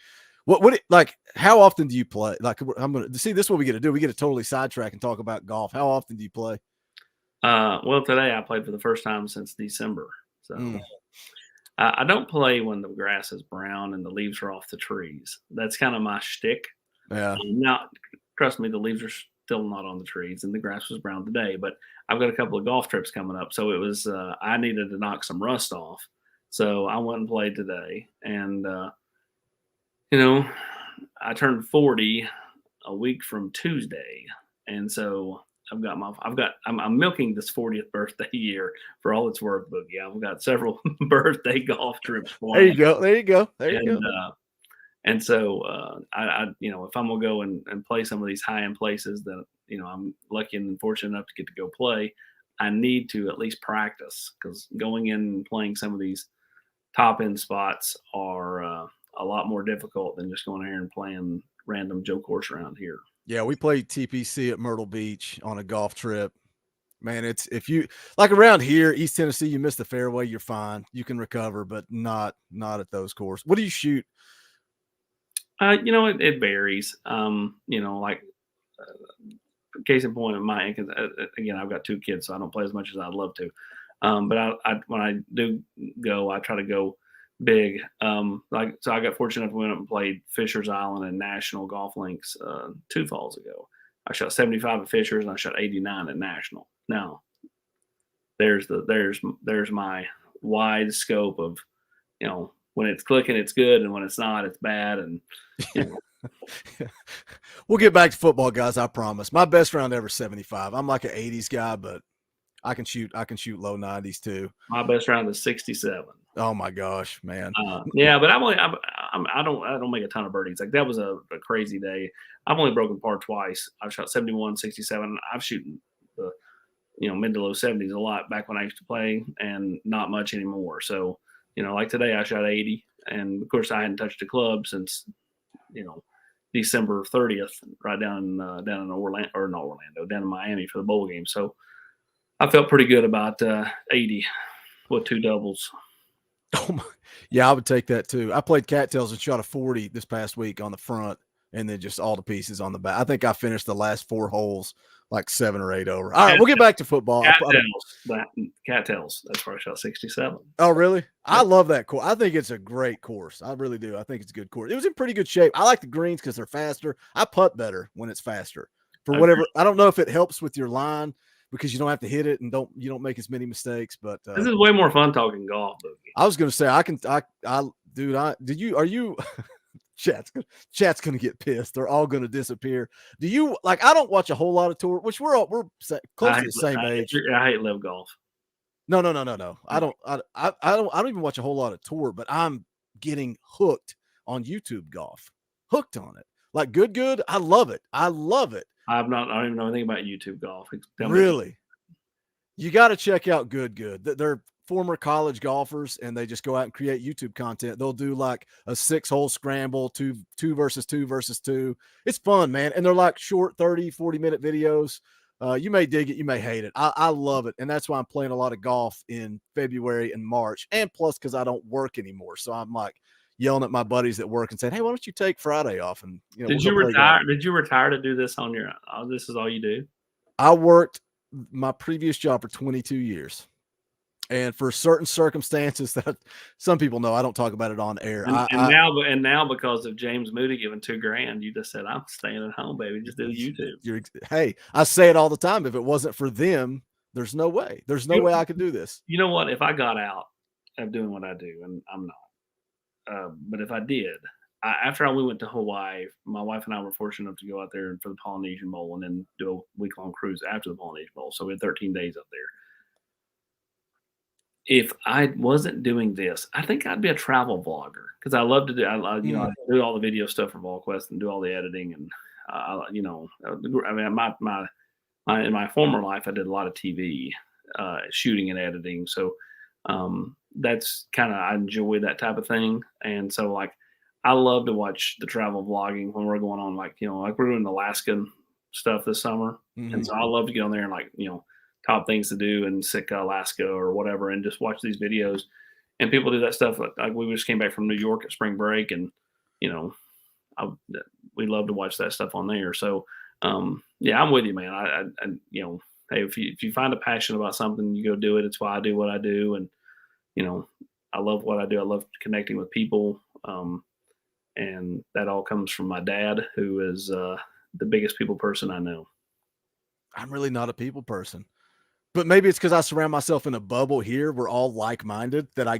How often do you play? Like, I'm going to see, this is what we get to do. We get to totally sidetrack and talk about golf. How often do you play? Well, today I played for the first time since December. So I don't play when the grass is brown and the leaves are off the trees. That's kind of my shtick. Yeah. Now, trust me, the leaves are still not on the trees and the grass was brown today, but I've got a couple of golf trips coming up. So it was, I needed to knock some rust off. So I went and played today. And, I turned 40 a week from Tuesday. And so I'm milking this 40th birthday year for all it's worth, Boogie. I've got several birthday golf trips for There me. you go. There you go. There you And, go. And so if I'm gonna go and play some of these high end places that I'm lucky and fortunate enough to get to go play, I need to at least practice, because going in and playing some of these top end spots are a lot more difficult than just going here and playing random Joe course around here. Yeah, we played TPC at Myrtle Beach on a golf trip. Man, it's if you like around here, East Tennessee, you miss the fairway, you're fine. You can recover, but not at those courses. What do you shoot? It varies. Case in point of mine, because again, I've got 2 kids, so I don't play as much as I'd love to. But when I do go, I try to go big. So I got fortunate enough to went up and played Fisher's Island and National Golf Links 2 falls ago. I shot 75 at Fisher's and I shot 89 at National. Now, there's my wide scope of, when it's clicking, it's good, and when it's not, it's bad. And We'll get back to football, guys. I promise. My best round ever 75. I'm like an 80s guy, but I can shoot low 90s too. My best round is 67. Oh my gosh, man. But I don't make a ton of birdies. Like, that was a crazy day. I've only broken par twice. I've shot 71, 67. I've shooting the mid to low 70s a lot back when I used to play, and not much anymore. So like today I shot 80, and of course I hadn't touched a club since December 30th, right down in Orlando, down in Miami for the bowl game. So I felt pretty good about 80 with 2 doubles. Oh my, yeah, I would take that too. I played cattails and shot a 40 this past week on the front, and then just all the pieces on the back. I think I finished the last 4 holes like 7 or 8 over. All right, we'll get back to football. Cattails. That's where I shot 67. Oh, really? I love that course. I think it's a great course. I really do. I think it's a good course. It was in pretty good shape. I like the greens because they're faster. I putt better when it's faster. For whatever, I don't know if it helps with your line because you don't have to hit it and you don't make as many mistakes. But this is way more fun talking golf, Boogie. I was going to say are you? Chat's gonna get pissed. They're all gonna disappear. Do you I don't watch a whole lot of tour, which we're close to the same age. I hate live golf. No. I don't even watch a whole lot of tour, but I'm getting hooked on YouTube golf. Hooked on it. Like good. I love it. I don't even know anything about YouTube golf. Really? You got to check out good. They're former college golfers, and they just go out and create YouTube content. They'll do like a 6-hole scramble, two versus two. It's fun, man. And they're like short 30, 40-minute videos. You may dig it. You may hate it. I love it. And that's why I'm playing a lot of golf in February and March. And plus, because I don't work anymore. So I'm like yelling at my buddies at work and saying, hey, why don't you take Friday off? And did you retire? Did you retire to do this on your this is all you do? I worked my previous job for 22 years. And for certain circumstances that some people know, I don't talk about it on air. And now because of James Moody giving $2,000, you just said, I'm staying at home, baby. Just do YouTube. Hey, I say it all the time. If it wasn't for them, there's no way. There's no way I could do this. You know what? If I got out of doing what I do, and I'm not, but if I did, after we went to Hawaii, my wife and I were fortunate enough to go out there for the Polynesian Bowl and then do a week-long cruise after the Polynesian Bowl. So we had 13 days up there. If I wasn't doing this, I think I'd be a travel vlogger, because I love to do. I do all the video stuff for Volquest and do all the editing, and in my former life, I did a lot of TV shooting and editing. So that's kind of, I enjoy that type of thing, and so I love to watch the travel vlogging when we're going on, like we're doing Alaskan stuff this summer, and so I love to get on there and top things to do in Sitka, Alaska, or whatever, and just watch these videos. And people do that stuff. Like we just came back from New York at spring break, and we love to watch that stuff on there. So yeah, I'm with you, man. I hey, if you find a passion about something, you go do it. It's why I do what I do, and I love what I do. I love connecting with people, and that all comes from my dad, who is the biggest people person I know. I'm really not a people person. But maybe it's because I surround myself in a bubble here. We're all like-minded that I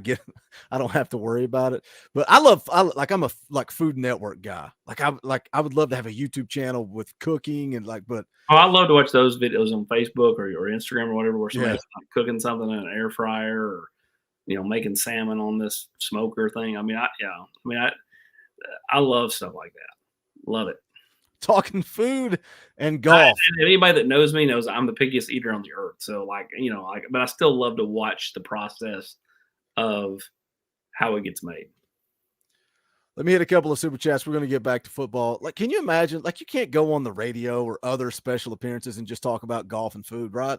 don't have to worry about it. But I'm a Food Network guy. I would love to have a YouTube channel with cooking and but Oh, I love to watch those videos on Facebook or Instagram or whatever where somebody's Yeah. like cooking something in an air fryer or making salmon on this smoker thing. I love stuff like that. Love it. talking food and golf. And anybody that knows me knows I'm the pickiest eater on the earth. So but I still love to watch the process of how it gets made. Let me hit a couple of super chats. We're going to get back to football. Can you imagine? You can't go on the radio or other special appearances and just talk about golf and food, right?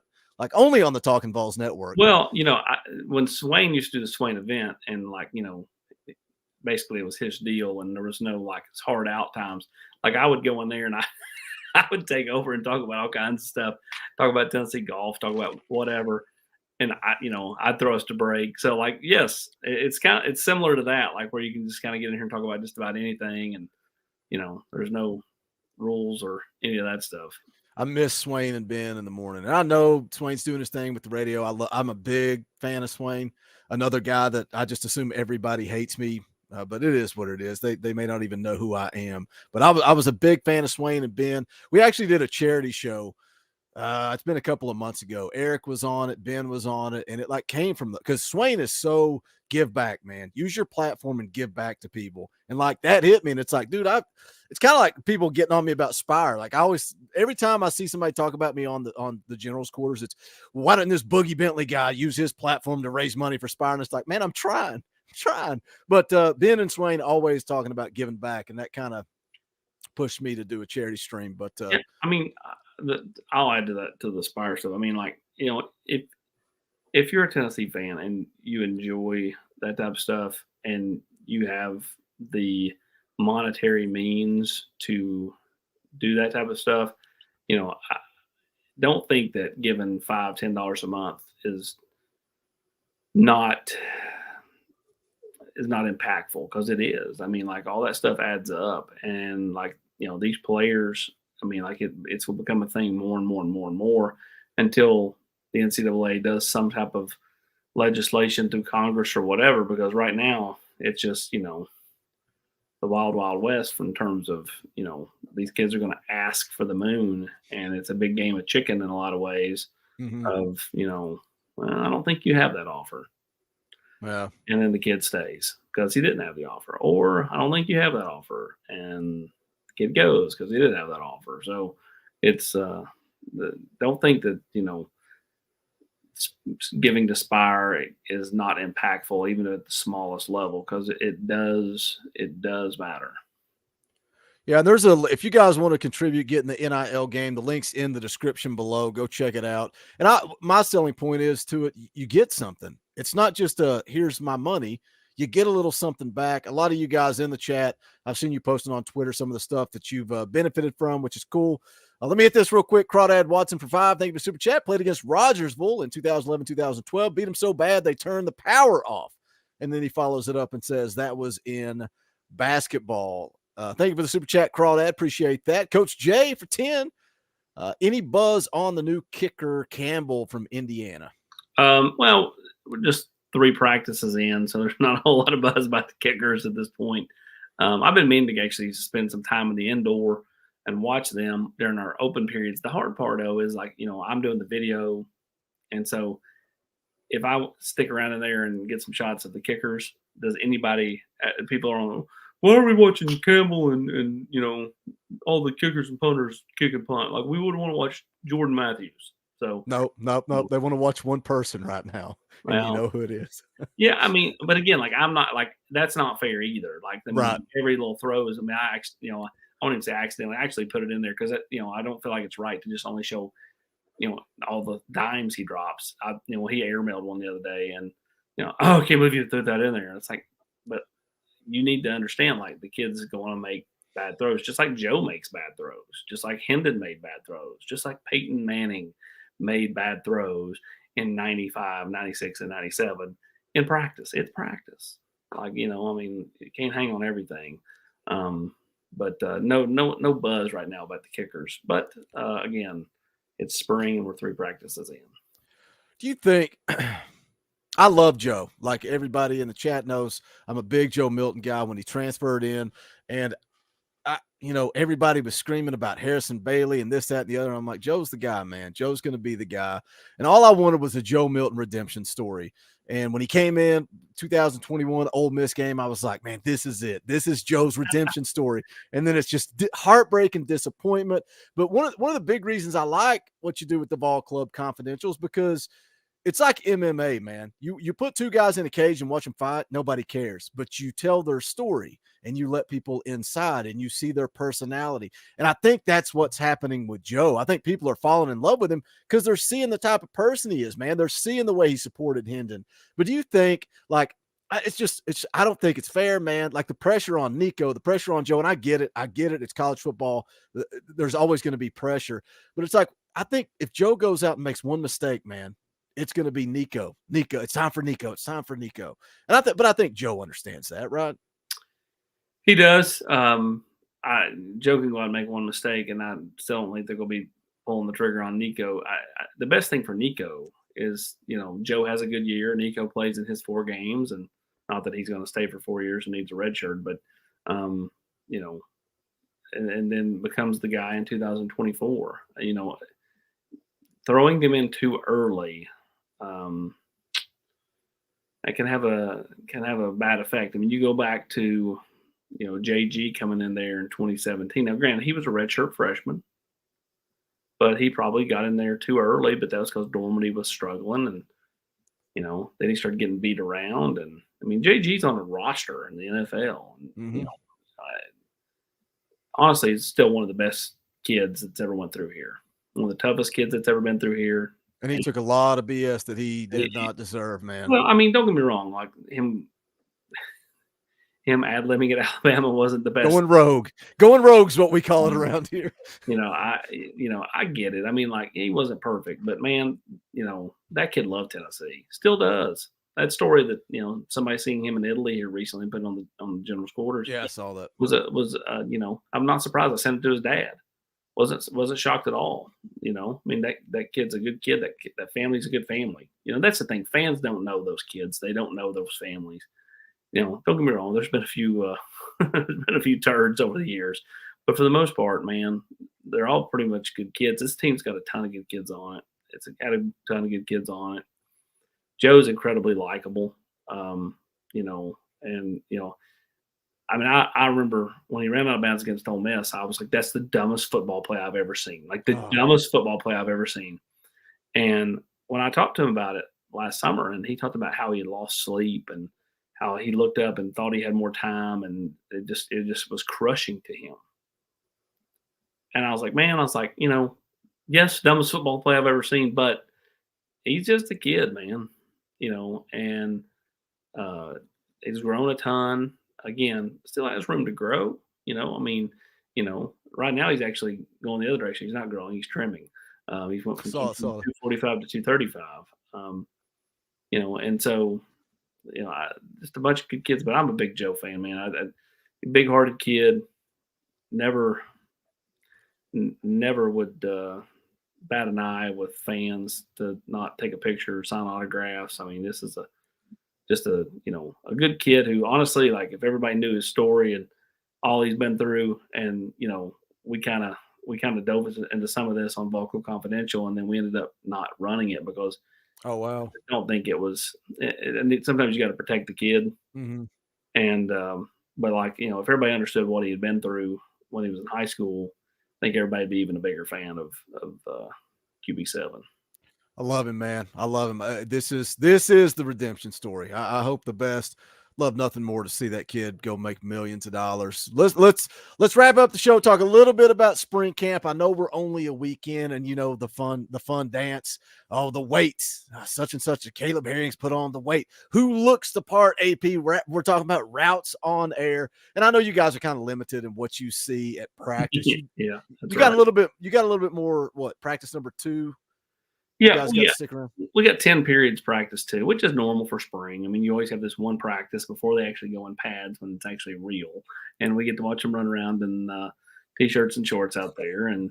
Only on the Talkin VAWLS network. Well, when Swain used to do the Swain event, and basically it was his deal, and there was no it's hard out times. I would go in there and I would take over and talk about all kinds of stuff, talk about Tennessee golf, talk about whatever. And I'd throw us to break. So yes, it's similar to that, where you can just kind of get in here and talk about just about anything. And, there's no rules or any of that stuff. I miss Swain and Ben in the morning. And I know Swain's doing his thing with the radio. I'm a big fan of Swain. Another guy that I just assume everybody hates me, but it is what it is. They may not even know who I am. But I was a big fan of Swain and Ben. We actually did a charity show. It's been a couple of months ago. Eric was on it, Ben was on it, and it came from because Swain is so give back, man. Use your platform and give back to people. And that hit me, and it's dude, it's kind of like people getting on me about Spire. Every time I see somebody talk about me on the general's quarters, it's why didn't this Boogie Bentley guy use his platform to raise money for Spire? And it's man, I'm trying. But Ben and Swain always talking about giving back, and that kind of pushed me to do a charity stream. But yeah, I'll add to the Spire stuff. If you're a Tennessee fan and you enjoy that type of stuff and you have the monetary means to do that type of stuff, I don't think that giving $5-10 a month is not impactful, because it is. All that stuff adds up, and these players, it's will become a thing more and more and more and more until the NCAA does some type of legislation through Congress or whatever, because right now it's just, the wild, wild west in terms of, these kids are going to ask for the moon, and it's a big game of chicken in a lot of ways. Mm-hmm. Of, I don't think you have that offer. Yeah. And then the kid stays because he didn't have the offer, or I don't think you have that offer, and the kid goes because he didn't have that offer. So it's, don't think that, giving to Spire is not impactful, even at the smallest level, because it does matter. Yeah, if you guys want to contribute, get in the NIL game, the link's in the description below. Go check it out. And my selling point is to it, you get something. It's not just here's my money. You get a little something back. A lot of you guys in the chat, I've seen you posting on Twitter some of the stuff that you've benefited from, which is cool. Let me hit this real quick. Crawdad Watson for 5. Thank you for super chat. Played against Rogersville in 2011, 2012. Beat them so bad they turned the power off. And then he follows it up and says that was in basketball. Thank you for the super chat, Crawdad. Appreciate that. Coach Jay for 10. Any buzz on the new kicker, Campbell from Indiana? Well, we're just 3 practices in, so there's not a whole lot of buzz about the kickers at this point. I've been meaning to actually spend some time in the indoor and watch them during our open periods. The hard part, though, is I'm doing the video. And so if I stick around in there and get some shots of the kickers, does anybody, people are on, why are we watching Campbell and all the kickers and punters kick and punt? We would want to watch Jordan Matthews. So no. They want to watch one person right now. And you know who it is. Yeah. But again, I'm not that's not fair either. Right. Every little throw is, I actually, I won't even say accidentally, I actually put it in there because, I don't feel like it's right to just only show, all the dimes he drops. He airmailed one the other day and, oh, I can't believe you threw that in there. It's but you need to understand, the kids are going to make bad throws, just like Joe makes bad throws, just like Hendon made bad throws, just like Peyton Manning made bad throws in 95, 96, and 97 in practice. It's practice. You can't hang on everything. But no buzz right now about the kickers. But again, it's spring and we're 3 practices in. Do you think I love Joe? Like everybody in the chat knows, I'm a big Joe Milton guy. When he transferred in, and everybody was screaming about Harrison Bailey and this, that, and the other. I'm like, Joe's the guy, man. Joe's going to be the guy. And all I wanted was a Joe Milton redemption story. And when he came in 2021 Ole Miss game, I was like, man, this is it. This is Joe's redemption story. And then it's just heartbreak and disappointment. But one of the big reasons I like what you do with the Ball Club Confidential is because it's like MMA, man. You put two guys in a cage and watch them fight, nobody cares. But you tell their story and you let people inside and you see their personality. And I think that's what's happening with Joe. I think people are falling in love with him because they're seeing the type of person he is, man. They're seeing the way he supported Hendon. But do you think, like, I don't think it's fair, man. Like the pressure on Nico, the pressure on Joe, and I get it. It's college football. There's always going to be pressure. But it's like, I think if Joe goes out and makes one mistake, man, it's going to be Nico. It's time for Nico. And I think Joe understands that, right? He does. Joe can go out and make one mistake, and I still don't think they're going to be pulling the trigger on Nico. The best thing for Nico is, Joe has a good year. Nico plays in his 4 games, and not that he's going to stay for 4 years and needs a red shirt, but, and then becomes the guy in 2024. Throwing them in too early, that can have a bad effect. I mean, you go back to, JG coming in there in 2017. Now, granted, he was a redshirt freshman, but he probably got in there too early. But that was because Dormady was struggling, and then he started getting beat around. And I mean, JG's on a roster in the NFL. And, honestly, he's still one of the best kids that's ever went through here. One of the toughest kids that's ever been through here. And he took a lot of BS that he did not deserve, man. Well, I mean, don't get me wrong. Like him ad-libbing at Alabama wasn't the best. Going rogue's what we call it around here. I get it. I mean, like, he wasn't perfect, but man, that kid loved Tennessee. Still does. That story that, somebody seeing him in Italy here recently, put on the general's quarters. Yeah, I saw that. I'm not surprised. I sent it to his dad. Wasn't shocked at all. I mean, that kid's a good kid. That family's a good family. That's the thing. Fans don't know those kids. They don't know those families. Don't get me wrong. There's been a few turds over the years, but for the most part, man, they're all pretty much good kids. This team's got a ton of good kids on it. It's got a ton of good kids on it. Joe's incredibly likable. I mean, I remember when he ran out of bounds against Ole Miss, I was like, that's the dumbest football play I've ever seen. Like dumbest football play I've ever seen. And when I talked to him about it last summer, and he talked about how he had lost sleep and how he looked up and thought he had more time, and it just was crushing to him. And I was like, yes, dumbest football play I've ever seen, but he's just a kid, man, and he's grown a ton. Again, still has room to grow. Right now he's actually going the other direction. He's not growing; he's trimming. He's went from 245 to 235. And so, just a bunch of good kids. But I'm a big Joe fan, man. Big-hearted kid. Never would bat an eye with fans to not take a picture or sign autographs. I mean, this is just a good kid who, honestly, like, if everybody knew his story and all he's been through, and we kind of dove into some of this on Vocal Confidential, and then we ended up not running it because I don't think it was. And sometimes you got to protect the kid, and but if everybody understood what he had been through when he was in high school, I think everybody'd be even a bigger fan of QB7. I love him, man. I love him. This is the redemption story. I hope the best. Love nothing more to see that kid go make millions of dollars. Let's wrap up the show. Talk a little bit about spring camp. I know we're only a weekend, and the fun dance. Oh, the weights. Such and such. Caleb Herring's put on the weight. Who looks the part? AP. We're talking about routes on air, and I know you guys are kind of limited in what you see at practice. You got a little bit. You got a little bit more. What, practice number 2? Yeah, we got 10 periods practice too, which is normal for spring. I mean, you always have this one practice before they actually go in pads when it's actually real, and we get to watch them run around in t-shirts and shorts out there. And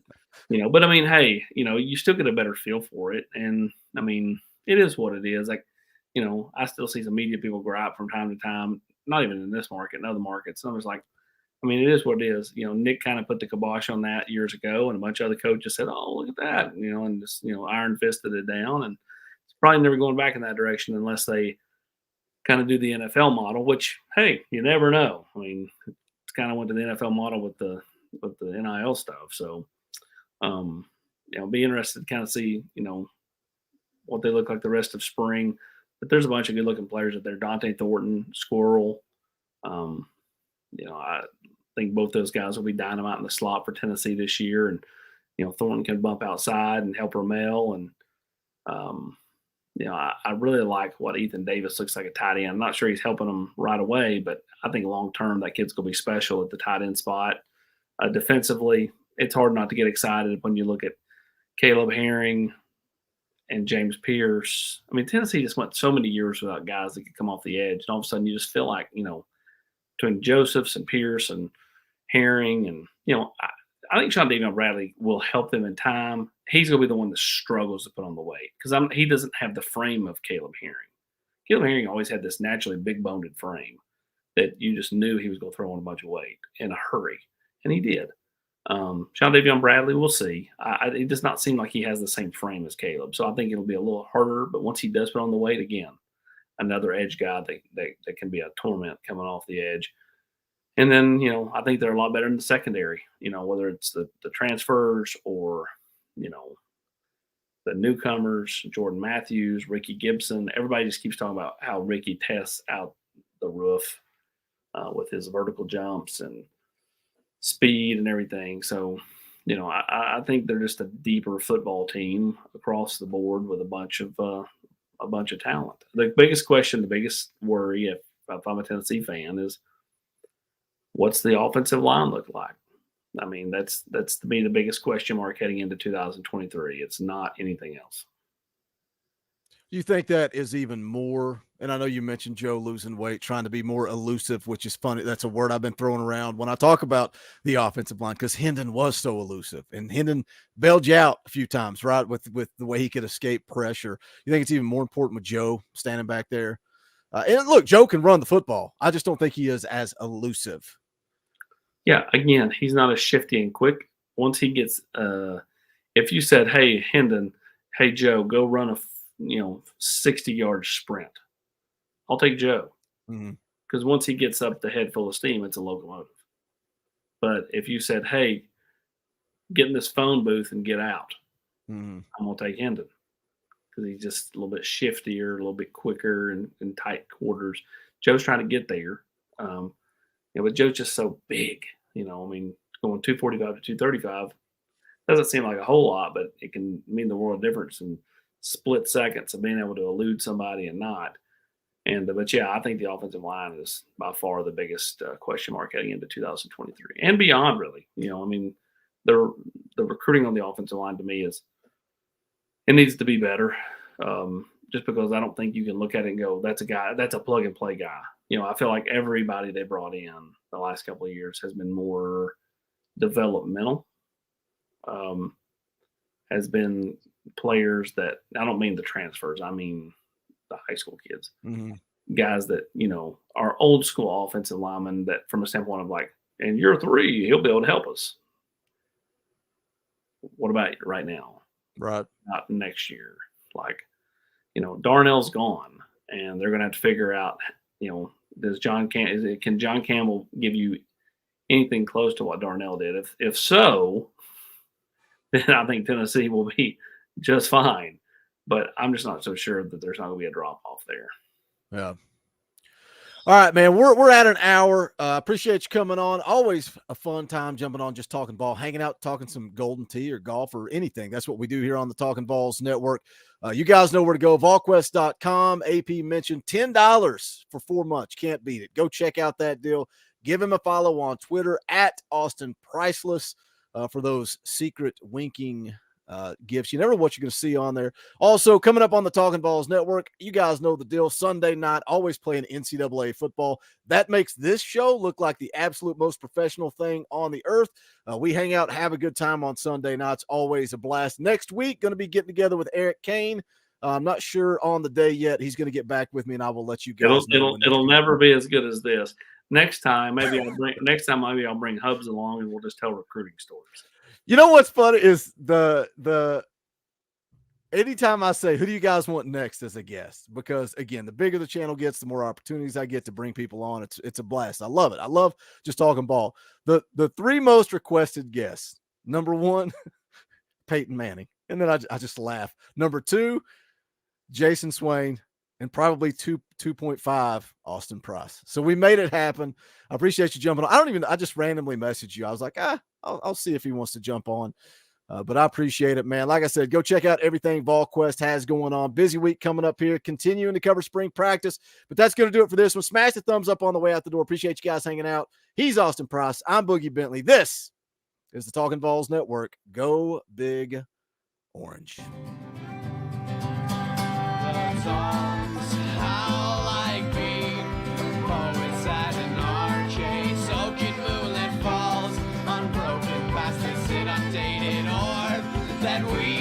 but I mean, hey, you still get a better feel for it. And I mean, it is what it is. Like, I still see some media people gripe from time to time, not even in this market, in other markets. And I was like, it is what it is. Nick kind of put the kibosh on that years ago, and a bunch of other coaches said, "Oh, look at that," and just iron fisted it down. And it's probably never going back in that direction unless they kind of do the NFL model. Which, hey, you never know. It's kind of went to the NFL model with the NIL stuff. So, be interested to kind of see what they look like the rest of spring. But there's a bunch of good looking players out there. Dante Thornton, Squirrel. I think both those guys will be dynamite in the slot for Tennessee this year. And, Thornton can bump outside and help Ramel. And, I really like what Ethan Davis looks like at tight end. I'm not sure he's helping them right away, but I think long term that kid's going to be special at the tight end spot. Defensively, it's hard not to get excited when you look at Caleb Herring and James Pierce. Tennessee just went so many years without guys that could come off the edge. And all of a sudden you just feel like, between Josephs and Pierce and Herring and, I think Sean Davion Bradley will help them in time. He's going to be the one that struggles to put on the weight because he doesn't have the frame of Caleb Herring. Caleb Herring always had this naturally big-boned frame that you just knew he was going to throw on a bunch of weight in a hurry, and he did. Sean Davion Bradley, we'll see. It does not seem like he has the same frame as Caleb, so I think it'll be a little harder. But once he does put on the weight again, another edge guy that can be a torment coming off the edge. And then, I think they're a lot better in the secondary, whether it's the transfers or, the newcomers, Jordan Matthews, Ricky Gibson. Everybody just keeps talking about how Ricky tests out the roof with his vertical jumps and speed and everything. So, I think they're just a deeper football team across the board with a bunch of talent. The biggest question, the biggest worry, if I'm a Tennessee fan, is what's the offensive line look like? That's to me the biggest question mark heading into 2023. It's not anything else. You think that is even more? And I know you mentioned Joe losing weight, trying to be more elusive, which is funny. That's a word I've been throwing around when I talk about the offensive line because Hendon was so elusive, and Hendon bailed you out a few times, right? With the way he could escape pressure. You think it's even more important with Joe standing back there? And look, Joe can run the football. I just don't think he is as elusive. Yeah, again, he's not as shifty and quick. Once he gets, if you said, "Hey, Hendon, hey Joe, go run a 60-yard sprint," I'll take Joe because once he gets up the head full of steam, it's a locomotive. But if you said, "Hey, get in this phone booth and get out," I'm gonna take Hendon because he's just a little bit shiftier, a little bit quicker in tight quarters. Joe's trying to get there. But Joe's just so big, going 245 to 235 doesn't seem like a whole lot, but it can mean the world of difference in split seconds of being able to elude somebody and not. But yeah, I think the offensive line is by far the biggest question mark heading into 2023 and beyond, really. The recruiting on the offensive line to me it needs to be better. Just because I don't think you can look at it and go, that's a plug and play guy. I feel like everybody they brought in the last couple of years has been more developmental, has been players that, I don't mean the transfers, I mean the high school kids, guys that, are old school offensive linemen that from a standpoint of like, in year 3, he'll be able to help us. What about right now? Right. Not next year. Like, Darnell's gone, and they're going to have to figure out, can John Campbell give you anything close to what Darnell did? If so, then I think Tennessee will be just fine. But I'm just not so sure that there's not going to be a drop off there. Yeah. All right, man. We're at an hour. Appreciate you coming on. Always a fun time jumping on, just talking ball, hanging out, talking some Golden Tee or golf or anything. That's what we do here on the Talkin VAWLS Network. You guys know where to go. Volquest.com. AP mentioned $10 for 4 months. Can't beat it. Go check out that deal. Give him a follow on Twitter at Austin Priceless for those secret winking gifts. You never know what you're going to see on there. Also, coming up on the Talkin VAWLS Network, you guys know the deal. Sunday night, always playing NCAA football. That makes this show look like the absolute most professional thing on the earth. We hang out, have a good time on Sunday nights. Always a blast. Next week, going to be getting together with Eric Kane. I'm not sure on the day yet. He's going to get back with me, and I will let you guys know. It'll never be as good as this. Next time, maybe I'll bring Hubs along, and we'll just tell recruiting stories. You know what's funny is the anytime I say, who do you guys want next as a guest? Because again, the bigger the channel gets, the more opportunities I get to bring people on. It's a blast. I love it. I love just talking ball. The three most requested guests. Number one, Peyton Manning. And then I just laugh. Number two, Jason Swain. And probably 2.5 Austin Price. So we made it happen. I appreciate you jumping on. I just randomly messaged you. I was like, I'll see if he wants to jump on. But I appreciate it, man. Like I said, go check out everything Volquest has going on. Busy week coming up here, continuing to cover spring practice. But that's going to do it for this one. Smash the thumbs up on the way out the door. Appreciate you guys hanging out. He's Austin Price. I'm Boogie Bentley. This is the Talkin VAWLS Network. Go Big Orange. That we